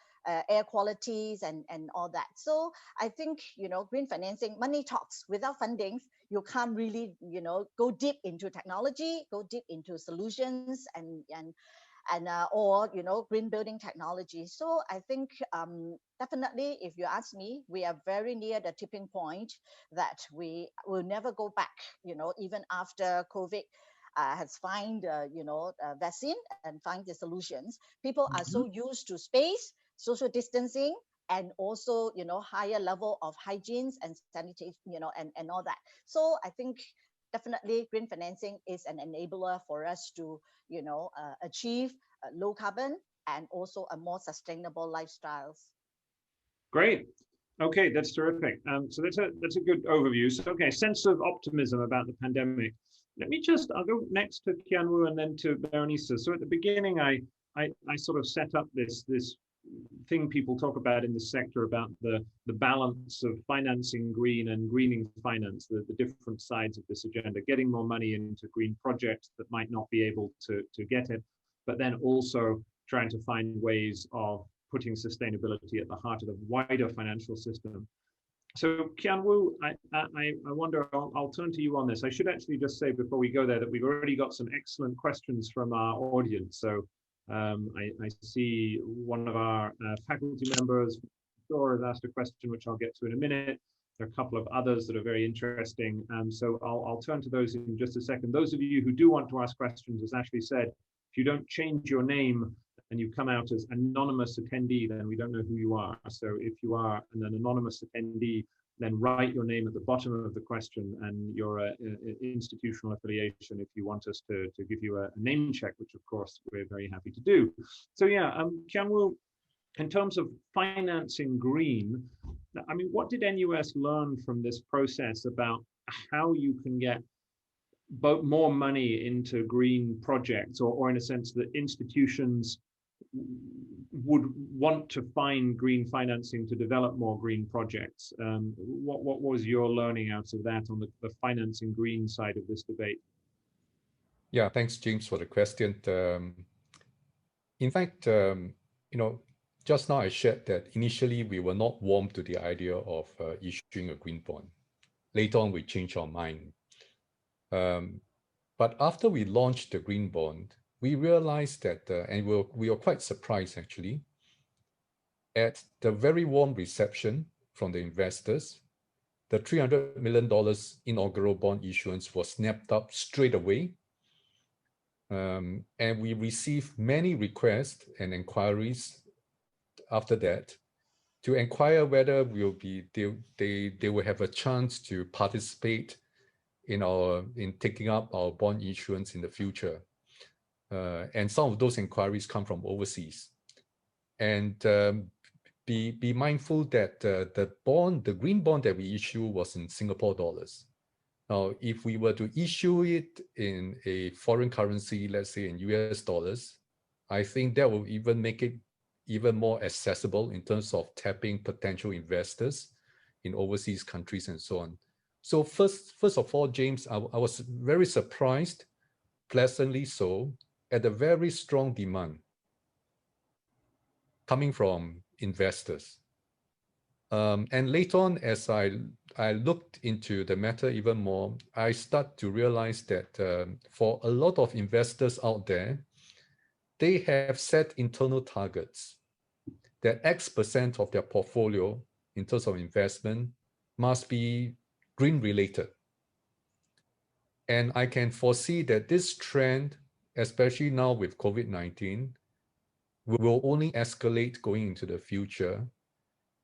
air qualities and all that. So I think green financing, money talks. Without funding, you can't really go deep into technology, go deep into solutions or green building technology. So I think definitely, if you ask me, we are very near the tipping point that we will never go back. Even after COVID has find a vaccine and find the solutions, people are so used to space, social distancing, and also higher level of hygiene and sanitation, and all that. So I think definitely green financing is an enabler for us to achieve low carbon and also a more sustainable lifestyles. Great. Okay, that's terrific. So that's a good overview. So okay, sense of optimism about the pandemic. I'll go next to Kian-Wu and then to Berenice. So at the beginning, I sort of set up this thing people talk about in the sector about the balance of financing green and greening finance, the different sides of this agenda, getting more money into green projects that might not be able to get it, but then also trying to find ways of putting sustainability at the heart of the wider financial system. So Kian-Wu, I wonder, I'll turn to you on this. I should actually just say before we go there that we've already got some excellent questions from our audience. So I see one of our faculty members has asked a question, which I'll get to in a minute. There are a couple of others that are very interesting. So I'll turn to those in just a second. Those of you who do want to ask questions, as Ashley said, if you don't change your name and you come out as anonymous attendee, then we don't know who you are. So if you are an anonymous attendee, then write your name at the bottom of the question and your institutional affiliation if you want us to give you a name check, which of course we're very happy to do. So yeah, Kian-Wu, in terms of financing green, I mean, what did NUS learn from this process about how you can get both more money into green projects, or in a sense that institutions would want to find green financing to develop more green projects? What was your learning out of that on the financing green side of this debate? Yeah, thanks, James, for the question. In fact, just now I shared that initially we were not warm to the idea of issuing a green bond. Later on, we changed our mind. But after we launched the green bond, we realized that, and we were quite surprised actually, at the very warm reception from the investors. The $300 million inaugural bond issuance was snapped up straight away. And we received many requests and inquiries after that to inquire whether they will have a chance to participate in taking up our bond issuance in the future. And some of those inquiries come from overseas. And be mindful that the green bond that we issue was in Singapore dollars. Now, if we were to issue it in a foreign currency, let's say in US dollars, I think that will even make it even more accessible in terms of tapping potential investors in overseas countries and so on. So first of all, James, I was very surprised, pleasantly so, at the very strong demand coming from investors. And later on, as I looked into the matter even more, I start to realize that for a lot of investors out there, they have set internal targets that X% of their portfolio in terms of investment must be green related. And I can foresee that this trend, especially now with COVID-19, will only escalate going into the future.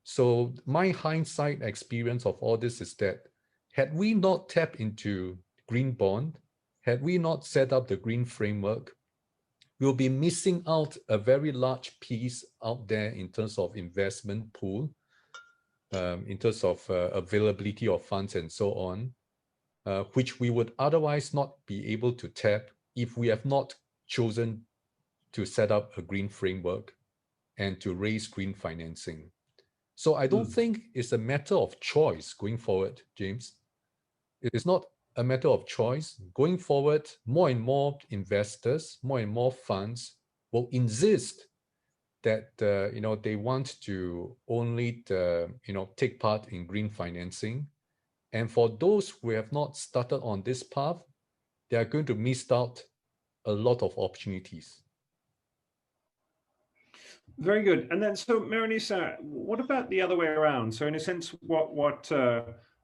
So my hindsight experience of all this is that had we not tapped into green bond, had we not set up the green framework, we'll be missing out a very large piece out there in terms of investment pool, in terms of availability of funds and so on, which we would otherwise not be able to tap if we have not chosen to set up a green framework and to raise green financing. So I don't think it's a matter of choice going forward, James. It is not a matter of choice. Going forward, more and more investors, more and more funds will insist that they want to only take part in green financing. And for those who have not started on this path, they are going to miss out a lot of opportunities. Very good. And then, so Maranisa, what about the other way around? So in a sense, what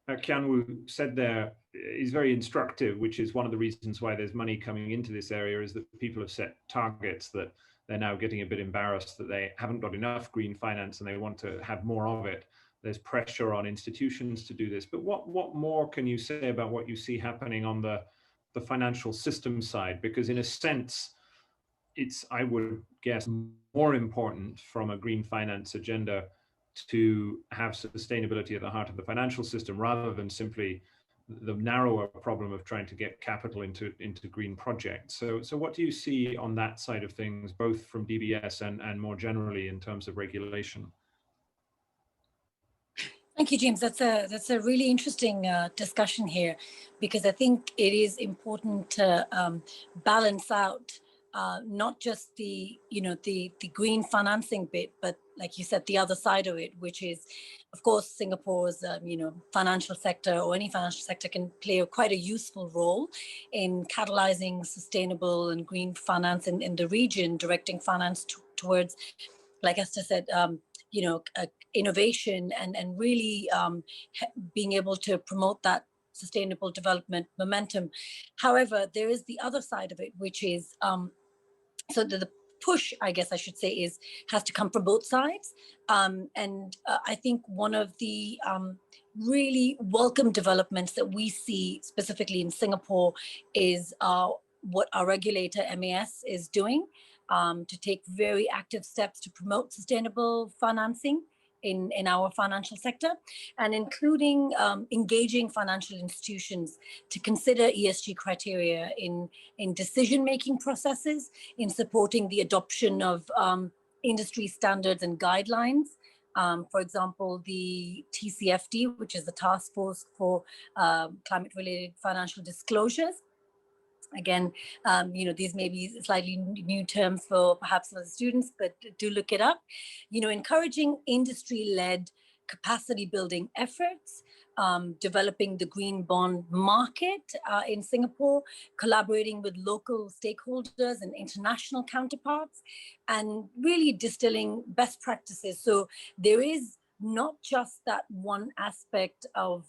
Kianwu said there is very instructive, which is one of the reasons why there's money coming into this area, is that people have set targets that they're now getting a bit embarrassed that they haven't got enough green finance and they want to have more of it. There's pressure on institutions to do this. But what more can you say about what you see happening on the financial system side? Because in a sense, it's, I would guess, more important from a green finance agenda to have sustainability at the heart of the financial system rather than simply the narrower problem of trying to get capital into green projects. So what do you see on that side of things, both from DBS and more generally in terms of regulation? Thank you, James. That's a really interesting discussion here, because I think it is important to balance out not just the green financing bit, but like you said, the other side of it, which is, of course, Singapore's financial sector, or any financial sector, can play quite a useful role in catalyzing sustainable and green finance in the region, directing finance towards, like Esther said, innovation and really being able to promote that sustainable development momentum. However, there is the other side of it, which is so the push, I guess I should say, has to come from both sides. And I think one of the really welcome developments that we see specifically in Singapore is what our regulator, MAS, is doing to take very active steps to promote sustainable financing in our financial sector, and including engaging financial institutions to consider ESG criteria in decision-making processes, in supporting the adoption of industry standards and guidelines. For example, the TCFD, which is the Task Force for Climate-Related Financial Disclosures. Again, these may be slightly new terms for perhaps some of the students, but do look it up. Encouraging industry-led capacity building efforts, developing the green bond market in Singapore, collaborating with local stakeholders and international counterparts, and really distilling best practices. So there is not just that one aspect of,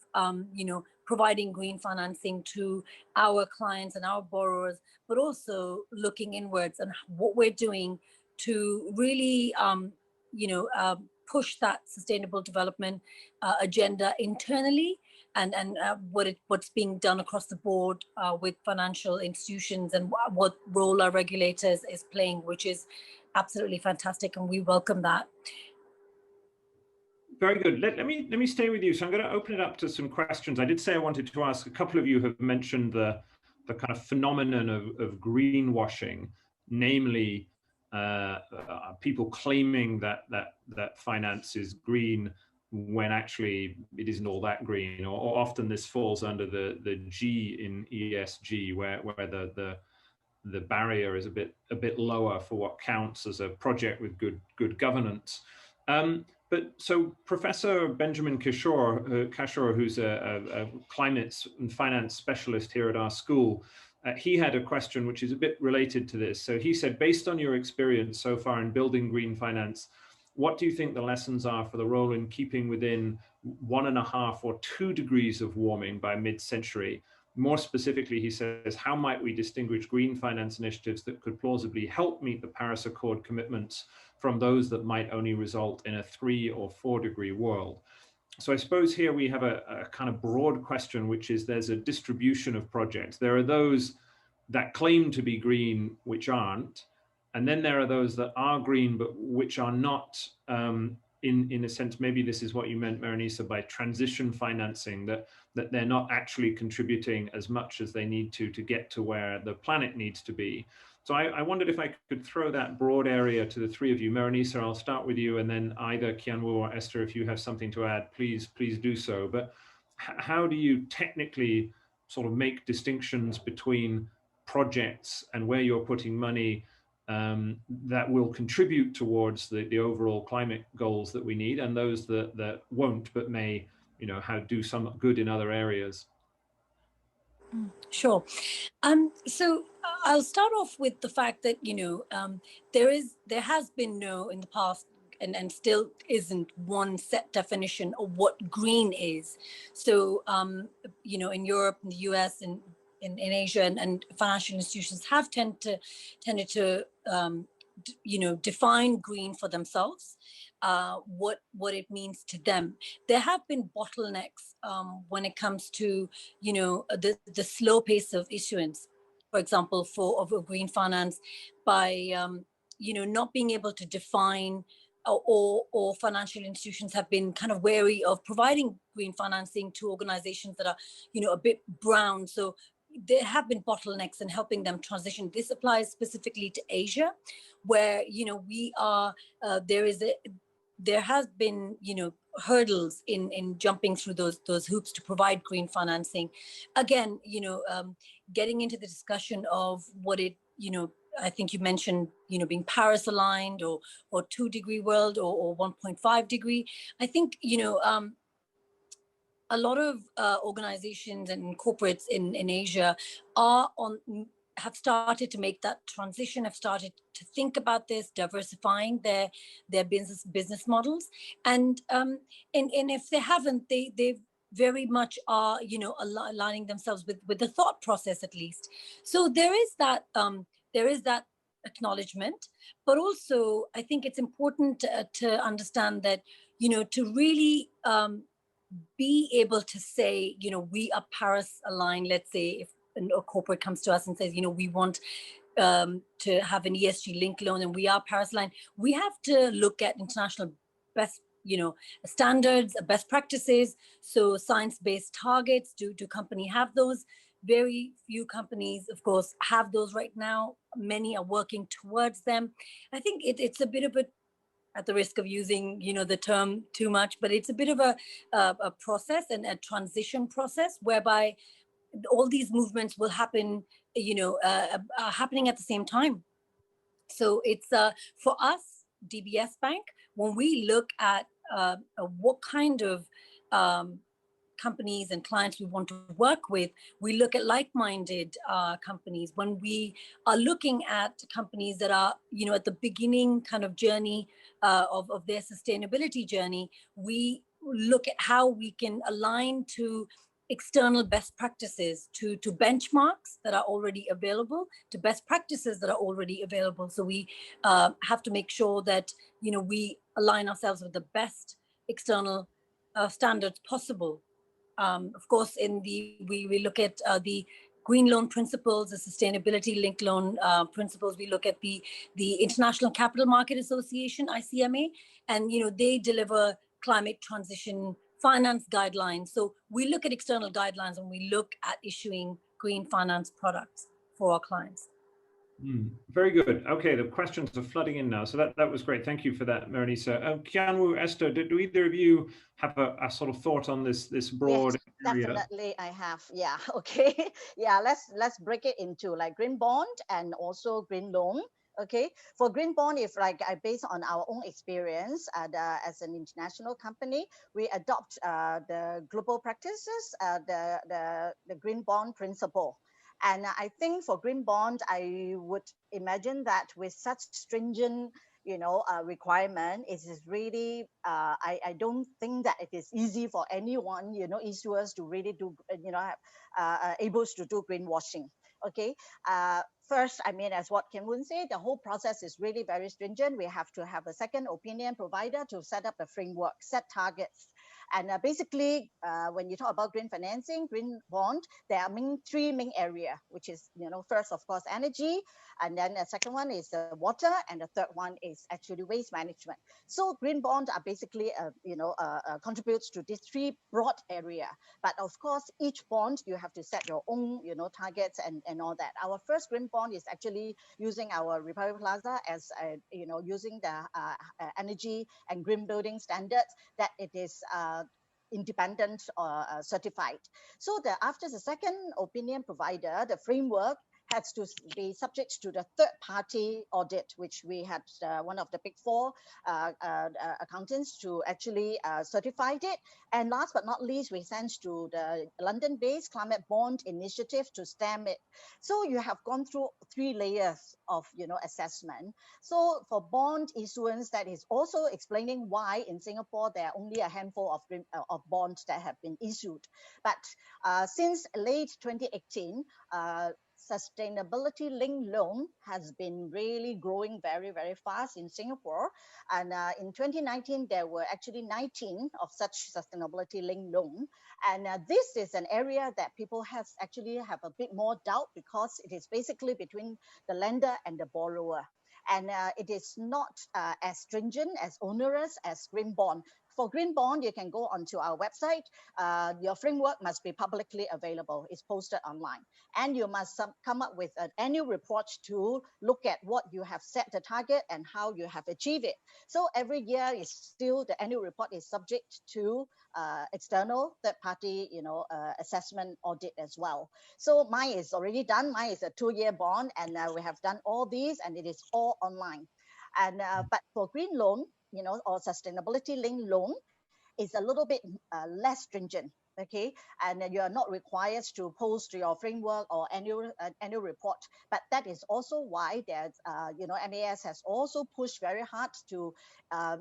providing green financing to our clients and our borrowers, but also looking inwards and what we're doing to really, push that sustainable development agenda internally, and what's being done across the board with financial institutions, and what role our regulators is playing, which is absolutely fantastic, and we welcome that. Very good. Let me stay with you. So I'm going to open it up to some questions. I did say I wanted to ask, a couple of you have mentioned the kind of phenomenon of greenwashing, namely people claiming that finance is green when actually it isn't all that green, or often this falls under the G in ESG, where the barrier is a bit lower for what counts as a project with good governance. But so Professor Benjamin Kishore, who's a climate and finance specialist here at our school, he had a question which is a bit related to this. So he said, based on your experience so far in building green finance, what do you think the lessons are for the role in keeping within 1.5 or 2 degrees of warming by mid-century? More specifically, he says, how might we distinguish green finance initiatives that could plausibly help meet the Paris Accord commitments from those that might only result in a 3 or 4 degree world? So I suppose here we have a kind of broad question, which is there's a distribution of projects. There are those that claim to be green, which aren't. And then there are those that are green, but which are not, in a sense, maybe this is what you meant, Maranisa, by transition financing, that they're not actually contributing as much as they need to get to where the planet needs to be. So I wondered if I could throw that broad area to the three of you. Maranisa, I'll start with you, and then either Kianwu or Esther, if you have something to add, please do so. But how do you technically sort of make distinctions between projects and where you're putting money that will contribute towards the overall climate goals that we need, and those that won't, but may, you know, do some good in other areas? Sure. So I'll start off with the fact that, you know, there has been no, in the past, and still isn't, one set definition of what green is. So, you know, in Europe, in the US, and in Asia, and financial institutions have tended to you know, define green for themselves, what it means to them. There have been bottlenecks when it comes to, you know, the slow pace of issuance, for example, of green finance, by you know, not being able to define, or financial institutions have been kind of wary of providing green financing to organizations that are, you know, a bit brown. So there have been bottlenecks in helping them transition. This applies specifically to Asia, where, you know, we are, there has been, you know, hurdles in jumping through those hoops to provide green financing. Again, you know, getting into the discussion of what it, you know, I think you mentioned, you know, being Paris aligned, or 2 degree world, or 1.5 degree. I think, you know, a lot of organizations and corporates in Asia have started to make that transition, have started to think about this, diversifying their business models. And if they haven't, they very much are, you know, aligning themselves with the thought process, at least. So there is that acknowledgement, but also I think it's important to understand that, you know, to really be able to say, you know, we are Paris aligned. Let's say if a corporate comes to us and says, you know, we want to have an ESG linked loan, and we are Paris aligned, we have to look at international best, you know, standards, best practices. So science-based targets, do company have those? Very few companies, of course, have those right now. Many are working towards them. I think it's a bit of a, at the risk of using, you know, the term too much, but it's a bit of a process, and a transition process, whereby all these movements will happen, you know, happening at the same time. So it's for us, DBS Bank, when we look at what kind of companies and clients we want to work with, we look at like-minded companies. When we are looking at companies that are, you know, at the beginning kind of journey of their sustainability journey, we look at how we can align to external best practices, to benchmarks that are already available, to best practices that are already available. So we have to make sure that, you know, we align ourselves with the best external standards possible. Of course, we look at the green loan principles, the sustainability linked loan principles. We look at the International Capital Market Association, ICMA, and, you know, they deliver climate transition finance guidelines. So we look at external guidelines, and we look at issuing green finance products for our clients. Very good. Okay, the questions are flooding in now. So that was great. Thank you for that, Maranisa. Kianwu, Esther, do either of you have a sort of thought on this broad area? Definitely, I have. Yeah. Okay. Yeah. Let's break it into like green bond and also green loan. Okay, for green bond, if like I based on our own experience as an international company, we adopt the global practices, the green bond principle. And I think for green bond, I would imagine that with such stringent requirement. It is really, I don't think that it is easy for anyone, issuers to really do, able to do greenwashing. Okay. First, I mean, as what Kim Woon said, the whole process is really very stringent. We have to have a second opinion provider to set up a framework, set targets. And basically, when you talk about green financing, green bond, there are three main areas, which is, first, of course, energy. And then the second one is water. And the third one is actually waste management. So green bonds are basically, contributes to these three broad area. But of course, each bond, you have to set your own, targets and all that. Our first green bond is actually using our Republic Plaza as, using the energy and green building standards, that it is independent or certified. So after the second opinion provider, the framework has to be subject to the third party audit, which we had one of the big four accountants to actually certified it. And last but not least, we sent to the London-based Climate Bond Initiative to stamp it. So you have gone through three layers of assessment. So for bond issuance, that is also explaining why in Singapore there are only a handful of bonds that have been issued. But since late 2018, sustainability linked loan has been really growing very, very fast in Singapore. And in 2019, there were actually 19 of such sustainability linked loan. And this is an area that people have a bit more doubt, because it is basically between the lender and the borrower. And it is not as stringent, as onerous as green bond. For green bond, you can go onto our website. Your framework must be publicly available. It's posted online. And you must come up with an annual report to look at what you have set the target and how you have achieved it. So every year is still, the annual report is subject to external third-party, assessment audit as well. So mine is already done. Mine is a 2-year bond, and we have done all these, and it is all online. And but for green loan, or sustainability linked loan, is a little bit less stringent. Okay, and you are not required to post your framework or annual report. But that is also why there's MAS has also pushed very hard to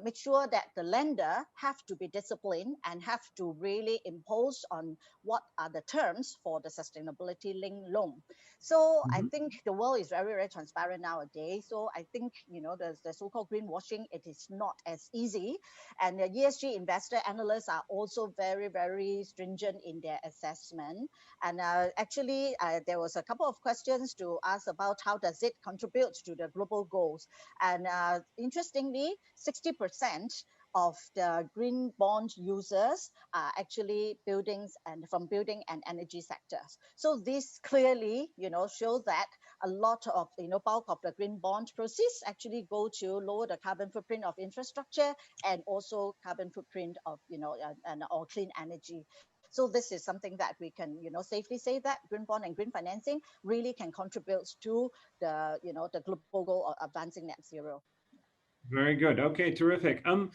make sure that the lender have to be disciplined and have to really impose on what are the terms for the sustainability linked loan. So I think the world is very, very transparent nowadays. So I think the so-called greenwashing, it is not as easy. And the ESG investor analysts are also very, very stringent in their assessment. And actually, there was a couple of questions to ask about how does it contribute to the global goals. And interestingly, 60% of the green bond users are actually from building and energy sectors. So this clearly, shows that a lot of, bulk of the green bond proceeds actually go to lower the carbon footprint of infrastructure and also carbon footprint of, or clean energy. So this is something that we can, safely say that green bond and green financing really can contribute to the, the global goal of advancing net zero. Very good. Okay, terrific. Can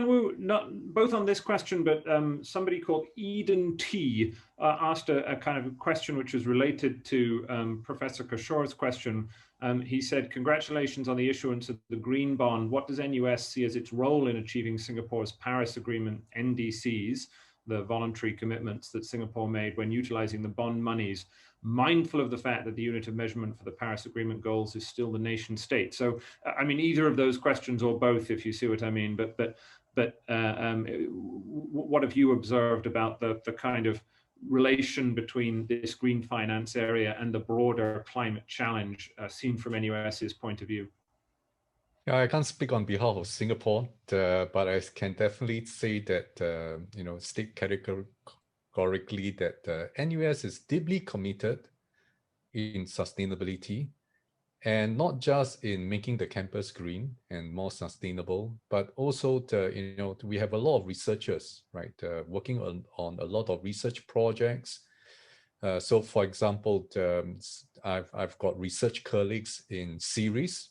we, not both on this question, but somebody called Eden T asked a kind of question which was related to Professor Kishore's question. He said, congratulations on the issuance of the green bond. What does NUS see as its role in achieving Singapore's Paris Agreement NDCs, the voluntary commitments that Singapore made when utilizing the bond monies, mindful of the fact that the unit of measurement for the Paris Agreement goals is still the nation state? So, I mean, either of those questions or both, if you see what I mean. But what have you observed about the kind of relation between this green finance area and the broader climate challenge seen from NUS's point of view? Yeah, I can't speak on behalf of Singapore, but I can definitely say that, state categorically that NUS is deeply committed in sustainability, and not just in making the campus green and more sustainable, but also we have a lot of researchers, right, working on a lot of research projects. So, for example, I've got research colleagues in SIRIS.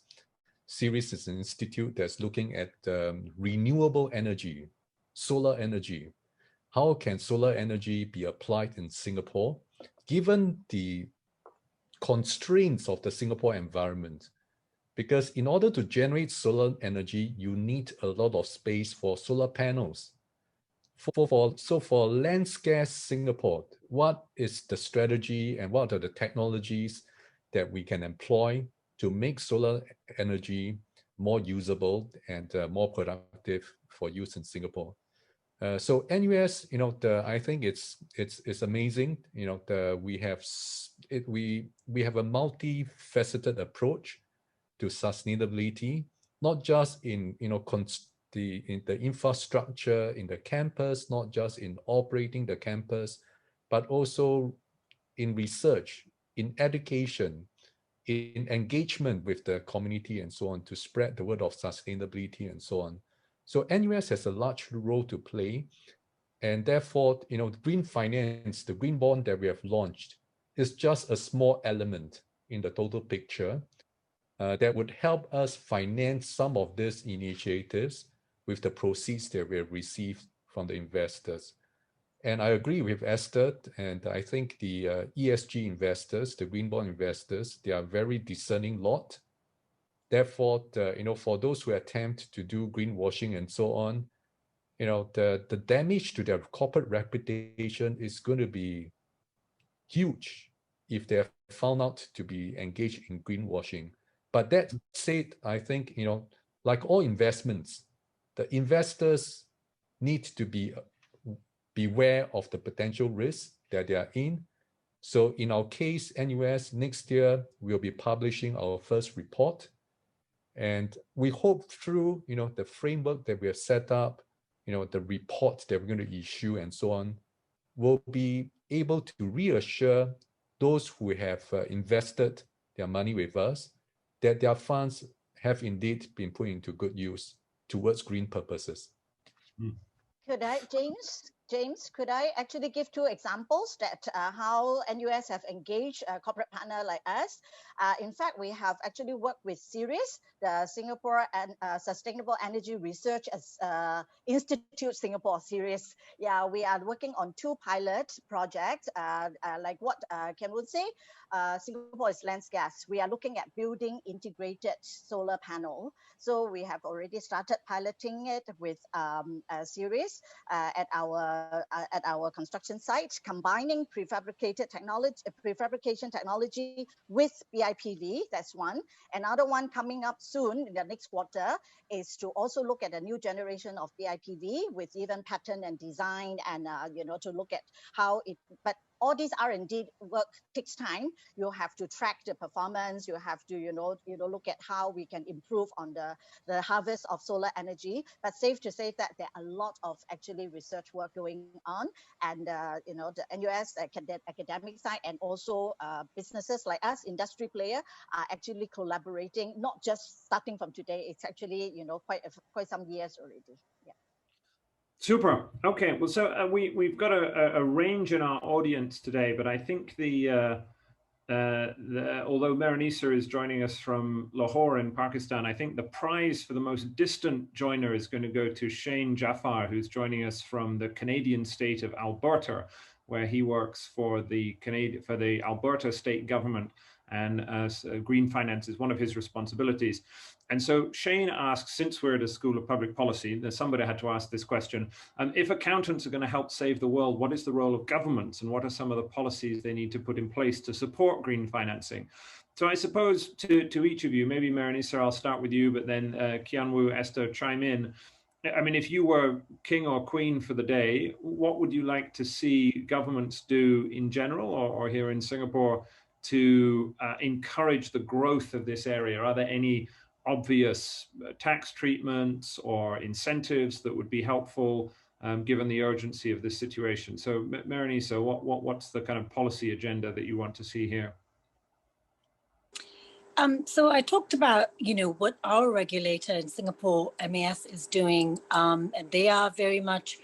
SIRIS is an institute that's looking at renewable energy, solar energy. How can solar energy be applied in Singapore, given the constraints of the Singapore environment? because in order to generate solar energy, you need a lot of space for solar panels. So for land scarce Singapore, what is the strategy and what are the technologies that we can employ to make solar energy more usable and more productive for use in Singapore? So NUS, I think it's amazing. We have a multifaceted approach to sustainability, not just in the infrastructure in the campus, not just in operating the campus, but also in research, in education, in engagement with the community and so on, to spread the word of sustainability and so on. So NUS has a large role to play, and therefore, green finance, the green bond that we have launched, is just a small element in the total picture that would help us finance some of these initiatives with the proceeds that we have received from the investors. And I agree with Esther, and I think the ESG investors, the green bond investors, they are a very discerning lot. Therefore, for those who attempt to do greenwashing and so on, the damage to their corporate reputation is going to be huge if they're found out to be engaged in greenwashing. But that said, I think, like all investments, the investors need to be beware of the potential risks that they are in. So in our case, NUS, next year, we'll be publishing our first report. And we hope through, the framework that we have set up, the reports that we're going to issue and so on, we'll be able to reassure those who have invested their money with us that their funds have indeed been put into good use towards green purposes. Could I, James, could I actually give two examples that how NUS have engaged a corporate partner like us? In fact, we have actually worked with SIRIS, the Singapore and Sustainable Energy Research Institute Singapore SIRIS. Yeah, we are working on two pilot projects, like what Ken would say. Singapore is land scarce. We are looking at building integrated solar panel. So we have already started piloting it with SIRIS at our construction site, combining prefabrication technology with BIPV. That's one. Another one coming up soon in the next quarter is to also look at a new generation of BIPV with even pattern and design, and to look at how it. But all these R&D work takes time. You have to track the performance. You have to look at how we can improve on the harvest of solar energy. But safe to say that there are a lot of actually research work going on, and the NUS academic side and also businesses like us, industry player, are actually collaborating. Not just starting from today. It's actually quite some years already. Yeah. Super. Okay. Well, so we've got a range in our audience today, but I think although Maranisa is joining us from Lahore in Pakistan, I think the prize for the most distant joiner is going to go to Shane Jaffar, who's joining us from the Canadian state of Alberta, where he works for the Alberta state government, and green finance is one of his responsibilities. And so Shane asks, since we're at a School of Public Policy, somebody had to ask this question, if accountants are going to help save the world, what is the role of governments, and what are some of the policies they need to put in place to support green financing? So I suppose to each of you, maybe Maranisa, I'll start with you, but then Kianwu, Esther, chime in. I mean, if you were king or queen for the day, what would you like to see governments do in general, or here in Singapore, to encourage the growth of this area? Are there any obvious tax treatments or incentives that would be helpful given the urgency of this situation? So Maranisa, what's the kind of policy agenda that you want to see here? So I talked about, what our regulator in Singapore, MAS, is doing, and they are very much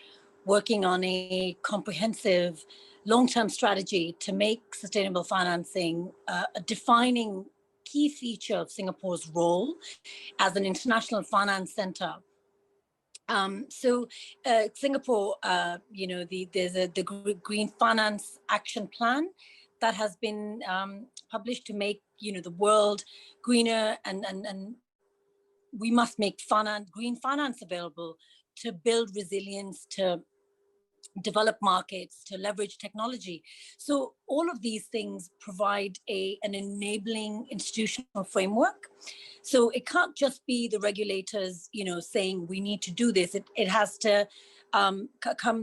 working on a comprehensive long-term strategy to make sustainable financing a defining key feature of Singapore's role as an international finance center. Singapore, there's the Green Finance Action Plan that has been published to make, the world greener, and we must make green finance available to build resilience, to develop markets, to leverage technology. So all of these things provide an enabling institutional framework. So it can't just be the regulators, saying we need to do this. It has to come,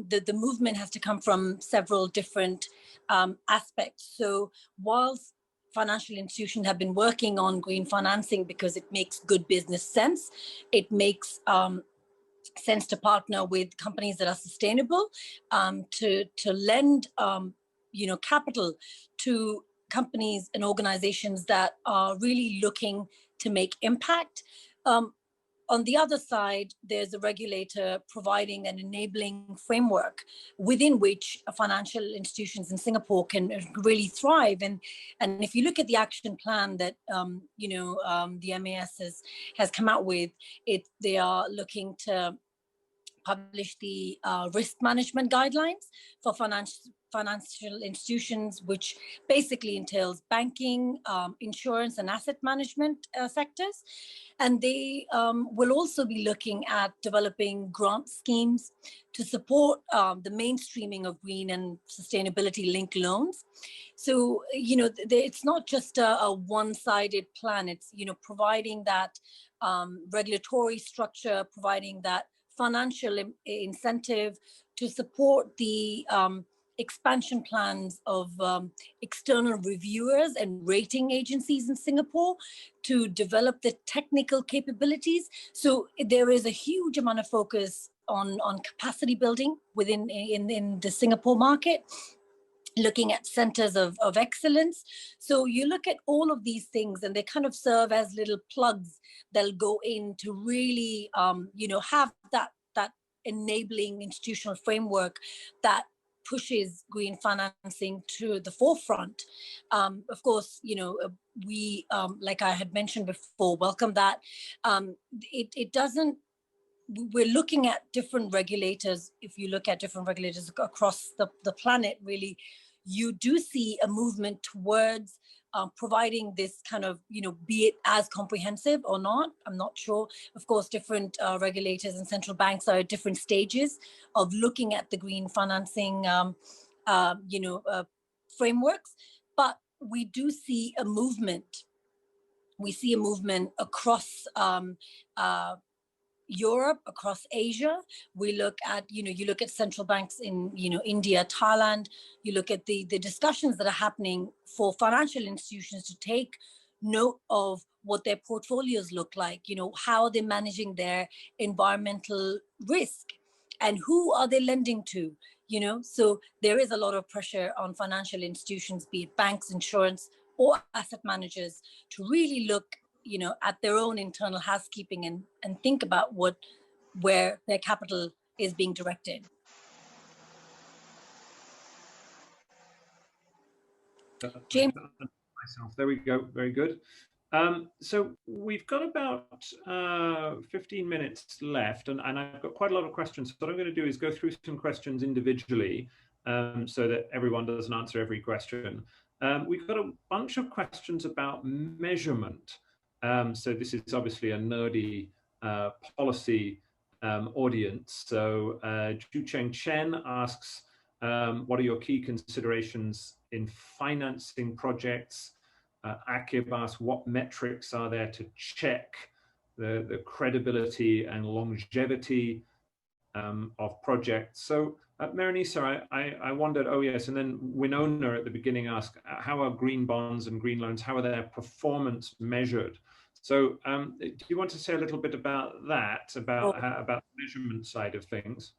the movement has to come from several different aspects. So whilst financial institutions have been working on green financing because it makes good business sense, it makes sense to partner with companies that are sustainable, to lend capital to companies and organizations that are really looking to make impact. On the other side, there's a regulator providing an enabling framework within which financial institutions in Singapore can really thrive. And if you look at the action plan that the MAS has come out with, they are looking to publish the risk management guidelines for financial institutions, which basically entails banking, insurance, and asset management sectors. And they will also be looking at developing grant schemes to support the mainstreaming of green and sustainability-linked loans. So, it's not just a one-sided plan. It's, providing that regulatory structure, providing that financial incentive to support the expansion plans of external reviewers and rating agencies in Singapore to develop the technical capabilities. So there is a huge amount of focus on capacity building within in the Singapore market, looking at centers of excellence. So you look at all of these things and they kind of serve as little plugs that'll go in to really, have that enabling institutional framework that pushes green financing to the forefront. Of course, we, like I had mentioned before, welcome that. It doesn't, we're looking at different regulators. If you look at different regulators across the planet, really, you do see a movement towards providing this kind of, be it as comprehensive or not, I'm not sure. Of course, different regulators and central banks are at different stages of looking at the green financing, frameworks. But we do see a movement. We see a movement across Europe, across Asia. We look at, you look at central banks in, India, Thailand. You look at the discussions that are happening for financial institutions to take note of what their portfolios look like, how they're managing their environmental risk and who are they lending to, So there is a lot of pressure on financial institutions, be it banks, insurance, or asset managers, to really look at their own internal housekeeping and think about where their capital is being directed. James. Myself. There we go. Very good. So we've got about 15 minutes left, and I've got quite a lot of questions. So what I'm going to do is go through some questions individually, so that everyone doesn't answer every question. We've got a bunch of questions about measurement. So this is obviously a nerdy policy audience. So Ju Cheng Chen asks, what are your key considerations in financing projects? Akib asks, what metrics are there to check the credibility and longevity of projects? So Maranisa, I wondered, oh yes, and then Winona at the beginning asked, how are green bonds and green loans, how are their performance measured? So do you want to say a little bit about that, about the measurement side of things?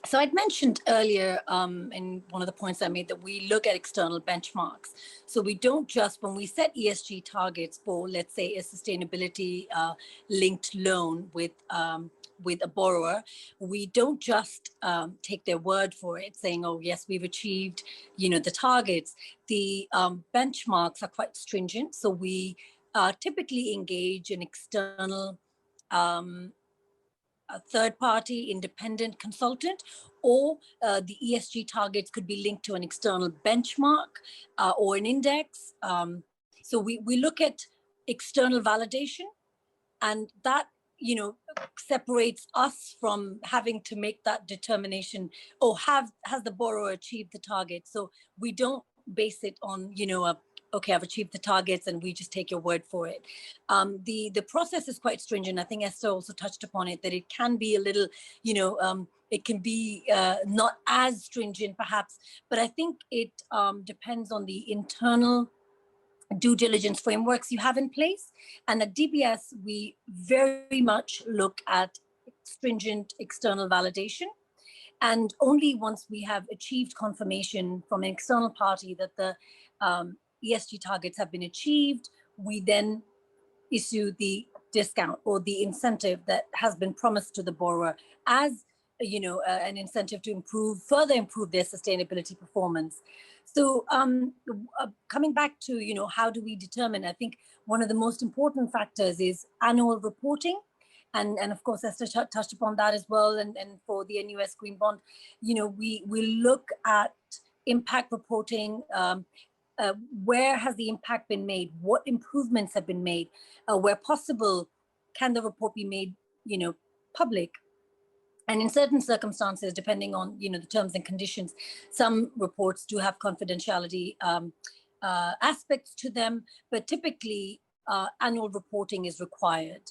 So I'd mentioned earlier in one of the points I made that we look at external benchmarks. So we don't just, when we set ESG targets for, let's say, a sustainability linked loan with a borrower, we don't just take their word for it, saying, oh, yes, we've achieved, the targets. The benchmarks are quite stringent. So we typically engage an external a third-party independent consultant, or the ESG targets could be linked to an external benchmark or an index. So we look at external validation, and that, you know, separates us from having to make that determination, or has the borrower achieved the target. So we don't base it on, you know, okay, I've achieved the targets and we just take your word for it. The process is quite stringent. I think Esther also touched upon it, that it can be a little, you know, it can be not as stringent perhaps, but I think it depends on the internal due diligence frameworks you have in place. And at DBS, we very much look at stringent external validation. And only once we have achieved confirmation from an external party that the ESG targets have been achieved, we then issue the discount or the incentive that has been promised to the borrower as, you know, an incentive to further improve their sustainability performance. So coming back to, you know, how do we determine? I think one of the most important factors is annual reporting. And of course, Esther touched upon that as well. And for the NUS Green Bond, you know, we look at impact reporting. Where has the impact been made? What improvements have been made? Where possible, can the report be made, you know, public? And in certain circumstances, depending on, you know, the terms and conditions, some reports do have confidentiality aspects to them, but typically annual reporting is required.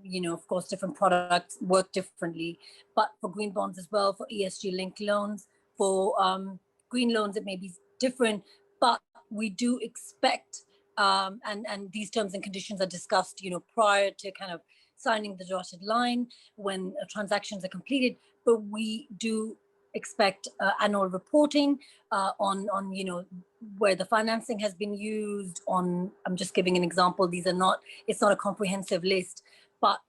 You know, of course, different products work differently, but for green bonds as well, for ESG linked loans, for green loans, it may be different, but we do expect, and these terms and conditions are discussed, you know, prior to kind of signing the dotted line when transactions are completed, but we do expect annual reporting on, you know, where the financing has been used on. I'm just giving an example. These are not, it's not a comprehensive list, but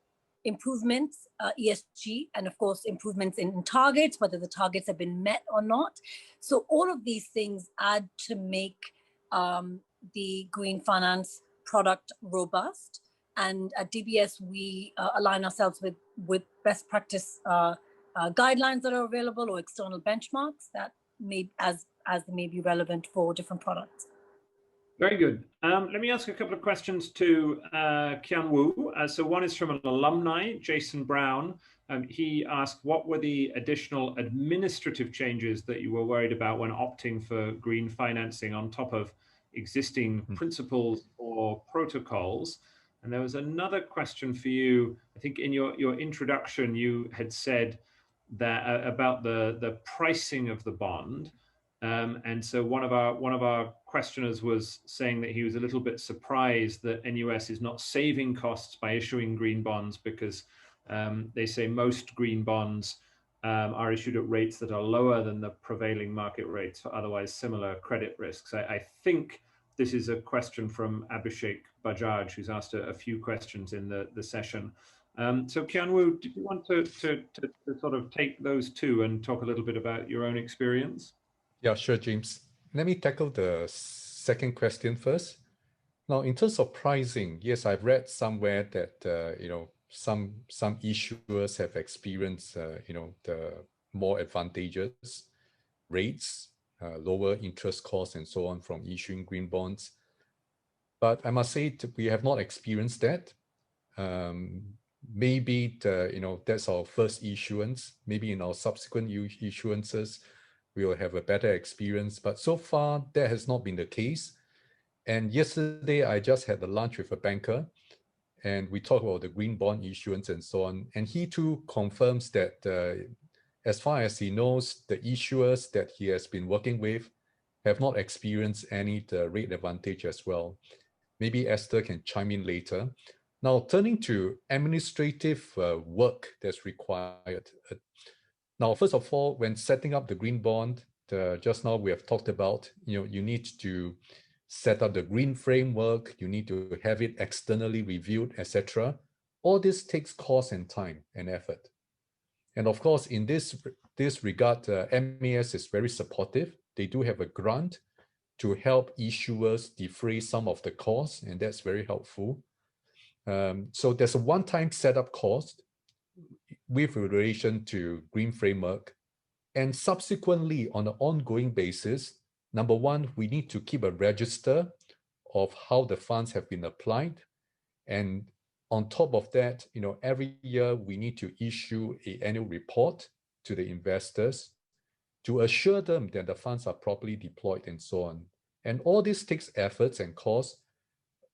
improvements, ESG, and of course, improvements in targets, whether the targets have been met or not. So all of these things add to make the green finance product robust. And at DBS, we align ourselves with best practice guidelines that are available, or external benchmarks that may may be relevant for different products. Very good. Let me ask a couple of questions to Kian Wu. So one is from an alumni, Jason Brown. He asked, what were the additional administrative changes that you were worried about when opting for green financing on top of existing principles or protocols? And there was another question for you. I think in your introduction, you had said that about the pricing of the bond. And so one of our questioners was saying that he was a little bit surprised that NUS is not saving costs by issuing green bonds, because they say most green bonds are issued at rates that are lower than the prevailing market rates for otherwise similar credit risks. I think this is a question from Abhishek Bajaj, who's asked a few questions in the session. So Kian Wu, do you want to sort of take those two and talk a little bit about your own experience? Yeah, sure, James. Let me tackle the second question first. Now, in terms of pricing, yes, I've read somewhere that you know, some issuers have experienced you know, the more advantageous rates, lower interest costs, and so on from issuing green bonds. But I must say we have not experienced that. Maybe you know, that's our first issuance. Maybe in our subsequent issuances, we will have a better experience. But so far, that has not been the case. And yesterday, I just had a lunch with a banker, and we talked about the green bond issuance and so on. And he too confirms that as far as he knows, the issuers that he has been working with have not experienced any rate advantage as well. Maybe Esther can chime in later. Now, turning to administrative work that's required. Now, first of all, when setting up the green bond, just now we have talked about, you know, you need to set up the green framework, you need to have it externally reviewed, etc. All this takes cost and time and effort. And of course, in this regard, MAS is very supportive. They do have a grant to help issuers defray some of the costs, and that's very helpful. So there's a one-time setup cost. with relation to green framework. And subsequently, on an ongoing basis, number one, we need to keep a register of how the funds have been applied. And on top of that, every year we need to issue an annual report to the investors to assure them that the funds are properly deployed and so on. And all this takes efforts and costs.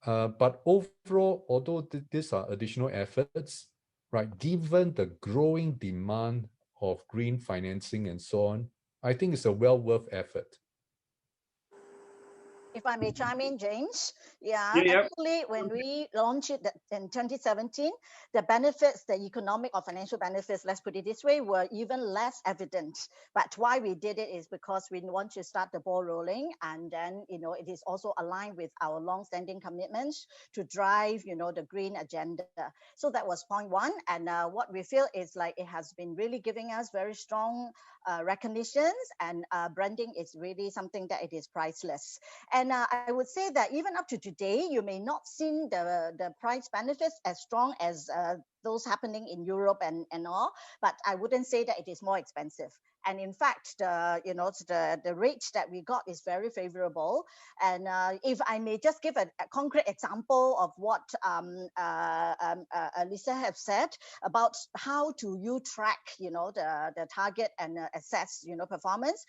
But overall, although these are additional efforts, right, given the growing demand of green financing and so on, I think it's a well worth effort. If I may chime in, James. Yeah. Actually, when we launched it in 2017, the benefits, the economic or financial benefits, let's put it this way, were even less evident. But why we did it is because we want to start the ball rolling. And then, it is also aligned with our long-standing commitments to drive, the green agenda. So that was point one. And what we feel is like it has been really giving us very strong recognitions, and branding is really something that it is priceless. And I would say that even up to today, you may not see the price benefits as strong as those happening in Europe and all, but I wouldn't say that it is more expensive. And in fact, the rates that we got is very favorable. And if I may just give a concrete example of what Lisa have said about how do you track, the target and assess, performance.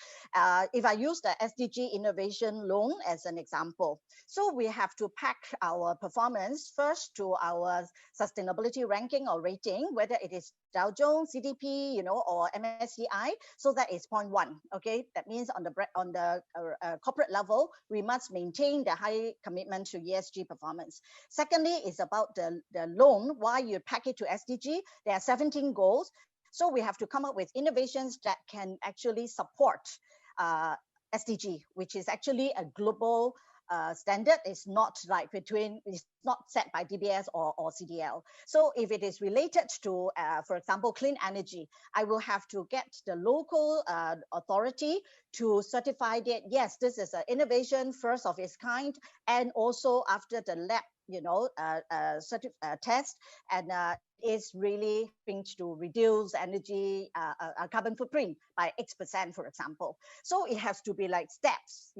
If I use the SDG innovation loan as an example, so we have to pack our performance first to our sustainability ranking or rating, whether it is Dow Jones, CDP, or MSCI. So that is point one. Okay, that means on the corporate level, we must maintain the high commitment to ESG performance. Secondly, is about the loan. Why you pack it to SDG? There are 17 goals. So we have to come up with innovations that can actually support SDG, which is actually a global standard. Is not like it's not set by DBS or CDL. So if it is related to, for example, clean energy, I will have to get the local authority to certify that, yes, this is an innovation first of its kind, and also after the lab, test, and is really going to reduce energy carbon footprint by X%, for example. So it has to be like steps,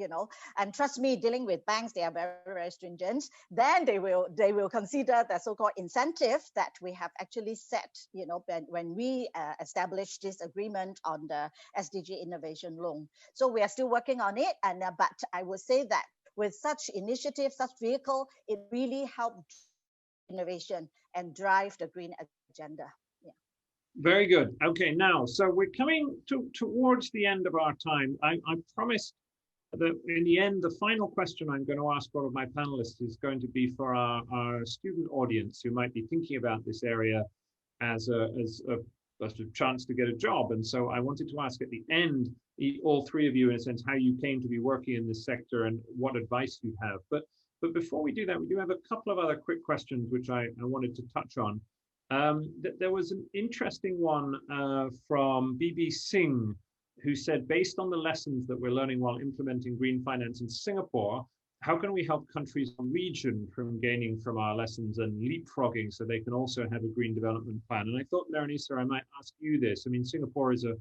and trust me, dealing with banks, they are very, very stringent. Then they will consider the so-called incentive that we have actually set, when we established this agreement on the SDG innovation loan. So we are still working on it, and but I would say that with such initiative, such vehicle, it really helped innovation and drive the green agenda. Yeah. Very good. Okay, now, so we're coming towards the end of our time. I promised that in the end, the final question I'm going to ask all of my panelists is going to be for our student audience who might be thinking about this area as a chance to get a job. And so I wanted to ask at the end, all three of you, in a sense, how you came to be working in this sector and what advice you have. But before we do that, we do have a couple of other quick questions which I wanted to touch on. There was an interesting one from BB Singh, who said, based on the lessons that we're learning while implementing green finance in Singapore, how can we help countries in the region from gaining from our lessons and leapfrogging so they can also have a green development plan? And I thought, Maranisa, I might ask you this. I mean, Singapore is a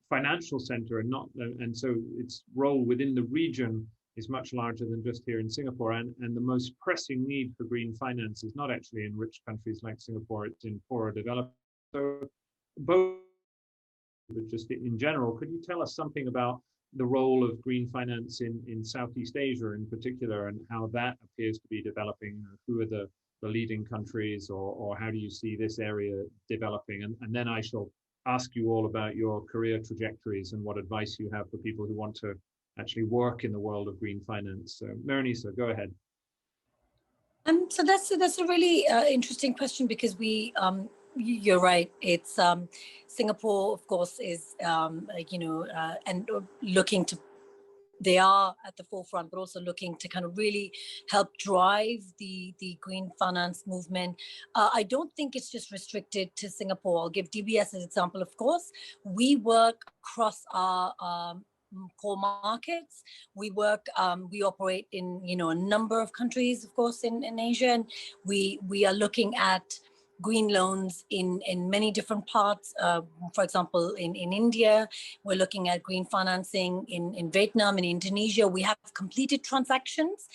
financial center and so its role within the region is much larger than just here in Singapore. And the most pressing need for green finance is not actually in rich countries like Singapore, it's in poorer developed. So both, but just in general, could you tell us something about the role of green finance in Southeast Asia in particular, and how that appears to be developing? Who are the leading countries, or how do you see this area developing? And then I shall ask you all about your career trajectories and what advice you have for people who want to actually work in the world of green finance. So Maranisa, go ahead. So that's a really interesting question, because you're right. It's Singapore, of course, is and looking to. They are at the forefront, but also looking to kind of really help drive the green finance movement. I don't think it's just restricted to Singapore. I'll give DBS as an example. Of course, we work across our core markets. We operate in a number of countries, of course, in Asia, and we are looking at green loans in many different parts. For example, in India, we're looking at green financing in Vietnam, in Indonesia. We have completed transactions,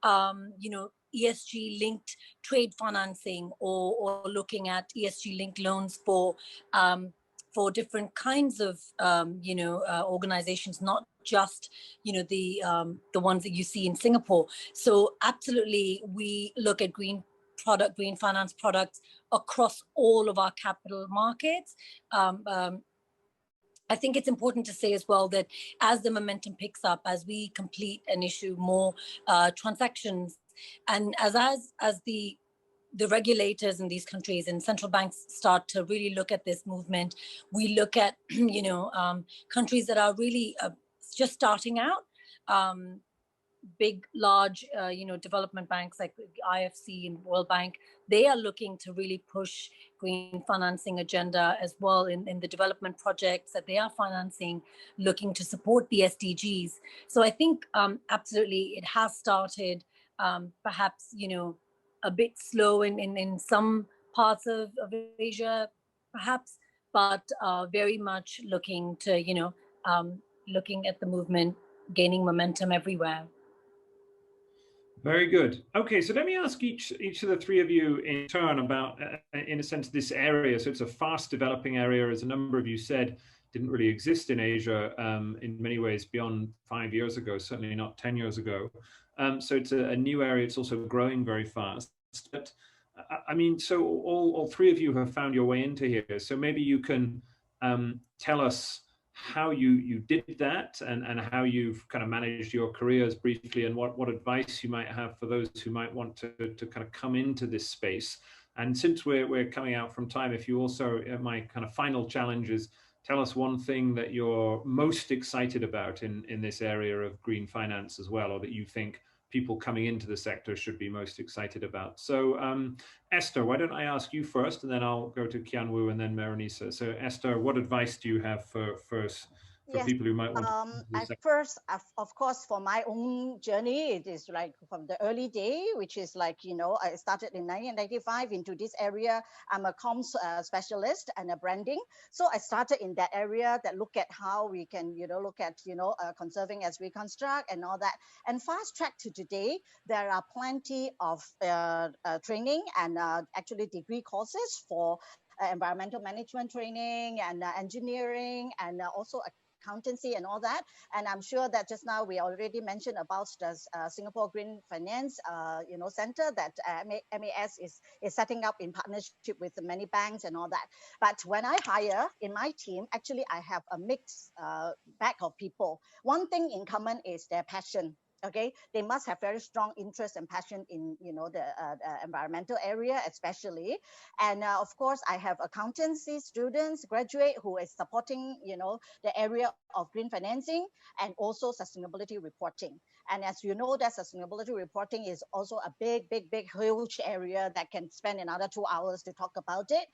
ESG linked trade financing, or looking at ESG linked loans for different kinds of organizations, not just the ones that you see in Singapore. So absolutely, we look at green finance products across all of our capital markets. I think it's important to say as well that as the momentum picks up, as we complete and issue more transactions, and as the regulators in these countries and central banks start to really look at this movement, we look at countries that are really just starting out. Big, large, development banks like IFC and World Bank, they are looking to really push green financing agenda as well in the development projects that they are financing, looking to support the SDGs. So I think absolutely it has started perhaps, a bit slow in some parts of Asia, perhaps, but very much looking to, looking at the movement gaining momentum everywhere. Very good. Okay, so let me ask each of the three of you in turn about, in a sense, this area. So it's a fast developing area, as a number of you said, didn't really exist in Asia in many ways beyond 5 years ago, certainly not 10 years ago. So it's a new area. It's also growing very fast. But I mean, so all three of you have found your way into here. So maybe you can tell us how you did that and how you've kind of managed your careers briefly, and what advice you might have for those who might want to kind of come into this space. And since we're coming out from time, if you also, my kind of final challenge is, tell us one thing that you're most excited about in this area of green finance as well, or that you think people coming into the sector should be most excited about. So Esther, why don't I ask you first, and then I'll go to Kian-Wu and then Maronisa. So Esther, what advice do you have for Yes. people who might want to first, of course, for my own journey, it is like from the early day, which is like, I started in 1995 into this area. I'm a comms specialist and a branding. So I started in that area that look at how we can, look at, conserving as we construct and all that. And fast track to today, there are plenty of training and actually degree courses for environmental management training and engineering and also accountancy and all that. And I'm sure that just now we already mentioned about the Singapore Green Finance, Center that MAS is setting up in partnership with many banks and all that. But when I hire in my team, actually I have a mixed bag of people. One thing in common is their passion. Okay, they must have very strong interest and passion in the environmental area, especially. And of course, I have accountancy students, graduate who is supporting the area of green financing and also sustainability reporting. And as you know, that sustainability reporting is also a big, huge area that can spend another 2 hours to talk about it.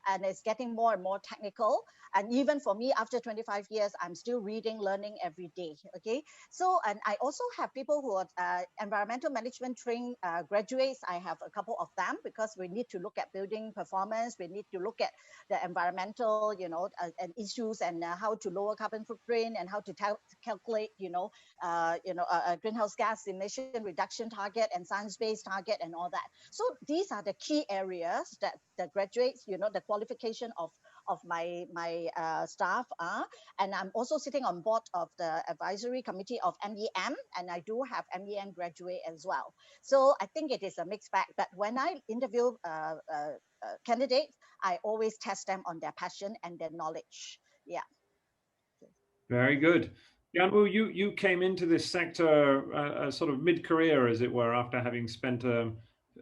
And it's getting more and more technical. And even for me, after 25 years, I'm still reading, learning every day. Okay, so and I also have people who are environmental management trained graduates. I have a couple of them because we need to look at building performance. We need to look at the environmental, and issues and how to lower carbon footprint and how to calculate, greenhouse gas emission reduction target and science-based target and all that. So these are the key areas that the graduates, the qualification of my staff are. And I'm also sitting on board of the advisory committee of MEM, and I do have MEM graduate as well. So I think it is a mixed bag. But when I interview candidates, I always test them on their passion and their knowledge. Yeah. Very good. Kian-Wu, you came into this sector sort of mid-career, as it were, after having spent a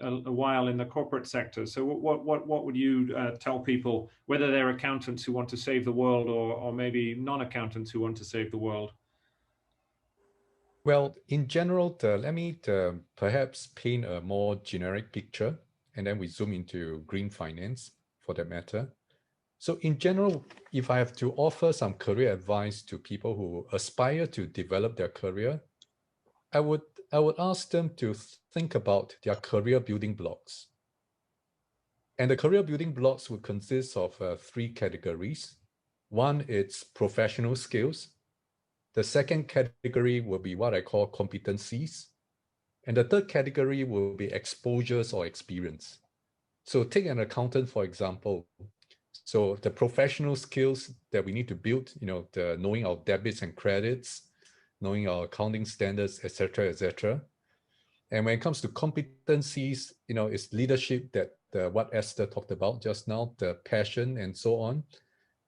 while in the corporate sector. So what would you tell people, whether they're accountants who want to save the world or maybe non-accountants who want to save the world? Well, in general, let me perhaps paint a more generic picture, and then we zoom into green finance for that matter. So in general, if I have to offer some career advice to people who aspire to develop their career, I would ask them to think about their career building blocks. And the career building blocks would consist of 3 categories. One, it's professional skills. The second category will be what I call competencies. And the third category will be exposures or experience. So take an accountant, for example. So the professional skills that we need to build, the knowing our debits and credits, knowing our accounting standards, etc., etc. And when it comes to competencies, it's leadership, that what Esther talked about just now, the passion and so on.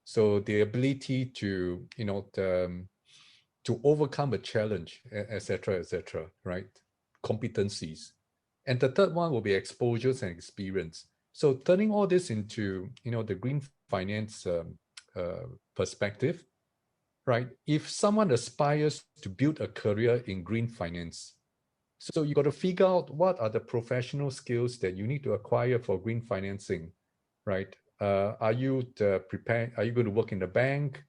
So the ability to, to overcome a challenge, etc., etc., right? Competencies. And the third one will be exposures and experience. So turning all this into, the green finance perspective, right? If someone aspires to build a career in green finance, so you got to figure out what are the professional skills that you need to acquire for green financing, right? Are you prepared? Are you going to work in the bank?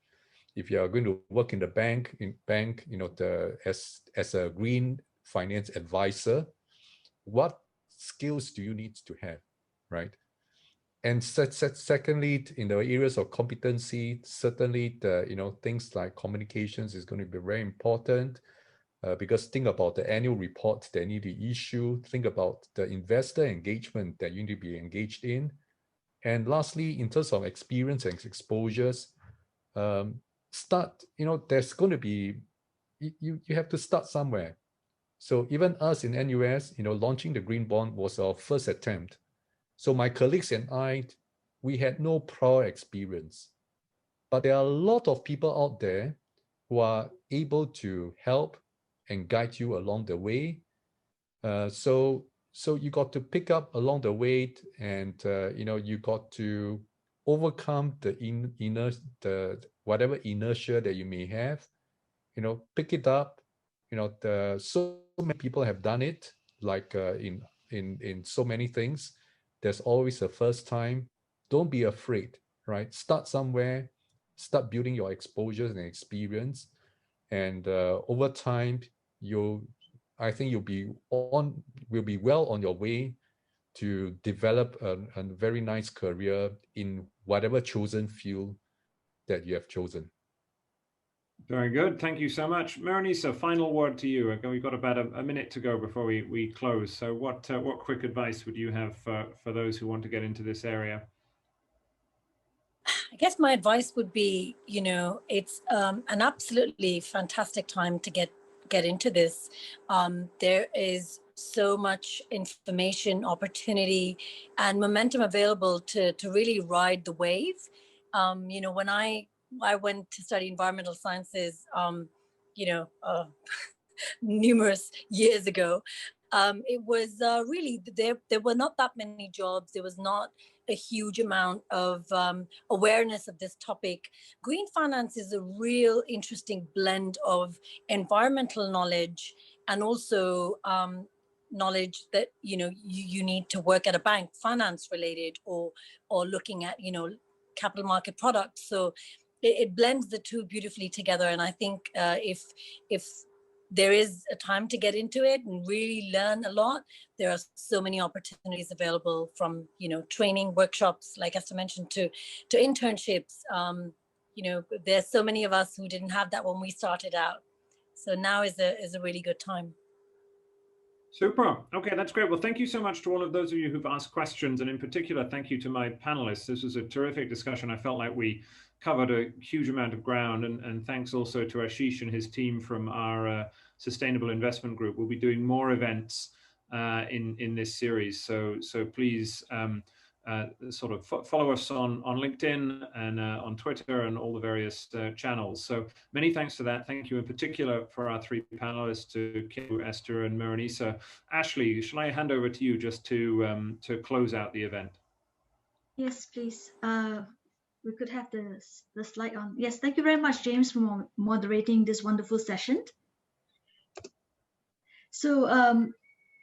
If you are going to work in the bank, as a green finance advisor, what skills do you need to have, right? And secondly, in the areas of competency, certainly the things like communications is going to be very important, because think about the annual reports that need to issue, think about the investor engagement that you need to be engaged in. And lastly, in terms of experience and exposures, there's going to be, you have to start somewhere. So even us in NUS, launching the green bond was our first attempt. So my colleagues and I, we had no prior experience. But there are a lot of people out there who are able to help and guide you along the way. So you got to pick up along the way, and you got to overcome the whatever inertia that you may have. Pick it up. So many people have done it, like in so many things. There's always a first time. Don't be afraid, right? Start somewhere, start building your exposures and experience, and over time, I think you'll be well on your way to develop a very nice career in whatever chosen field that you have chosen. Very good. Thank you so much. Maronisa, final word to you. We've got about a minute to go before we close. So what quick advice would you have for those who want to get into this area? I guess my advice would be, it's an absolutely fantastic time to get into this. There is so much information, opportunity, and momentum available to really ride the wave. When I went to study environmental sciences, numerous years ago, it was really, there were not that many jobs. There was not a huge amount of awareness of this topic. Green finance is a real interesting blend of environmental knowledge and also knowledge that you need to work at a bank, finance related, or looking at capital market products. So it blends the two beautifully together. And I think if there is a time to get into it and really learn a lot, there are so many opportunities available, from training, workshops, like Esther mentioned, to internships. There's so many of us who didn't have that when we started out. So now is a really good time. Super. Okay, that's great. Well, thank you so much to all of those of you who've asked questions, and in particular, thank you to my panelists. This was a terrific discussion. I felt like we covered a huge amount of ground, and thanks also to Ashish and his team from our Sustainable Investment Group. We'll be doing more events in this series, so please sort of follow us on LinkedIn and on Twitter and all the various channels. So many thanks for that. Thank you in particular for our 3 panelists, to Kim, Esther, and Maronisa. Ashley, shall I hand over to you just to close out the event? Yes, please. We could have the slide on. Yes, thank you very much, James, for moderating this wonderful session. So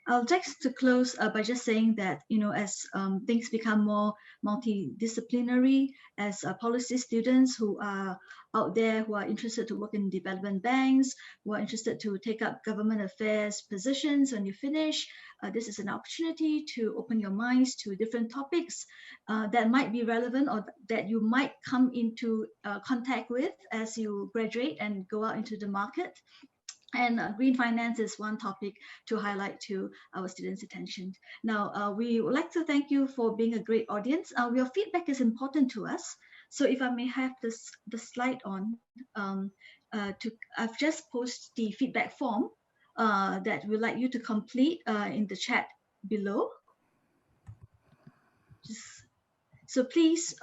I'll just to close by just saying that, as things become more multidisciplinary, as policy students who are out there who are interested to work in development banks, who are interested to take up government affairs positions when you finish, this is an opportunity to open your minds to different topics that might be relevant or that you might come into contact with as you graduate and go out into the market. And green finance is one topic to highlight to our students' attention. Now, we would like to thank you for being a great audience. Your feedback is important to us. So if I may have the slide on, I've just posted the feedback form that we'd like you to complete in the chat below. So please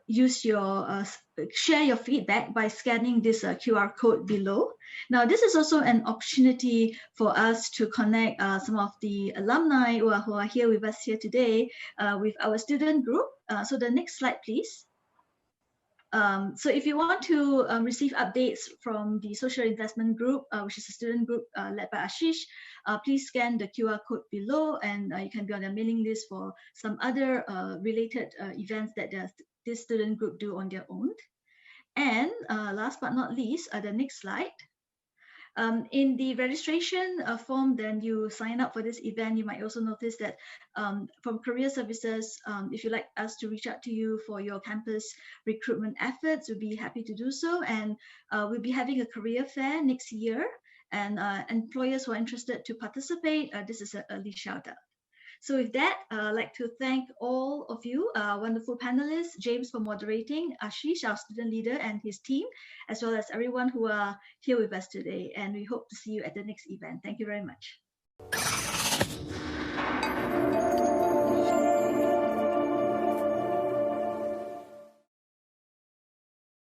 use your share your feedback by scanning this QR code below. Now, this is also an opportunity for us to connect some of the alumni who are here with us here today with our student group. So the next slide, please. So if you want to receive updates from the social investment group, which is a student group led by Ashish, please scan the QR code below, and you can be on the mailing list for some other related events that this student group do on their own. And last but not least, the next slide. In the registration form, then you sign up for this event. You might also notice that from Career Services, if you'd like us to reach out to you for your campus recruitment efforts, we'll be happy to do so. And we'll be having a career fair next year. And employers who are interested to participate, this is an early shout out. So with that, I'd like to thank all of you, wonderful panelists, James for moderating, Ashish, our student leader, and his team, as well as everyone who are here with us today. And we hope to see you at the next event. Thank you very much.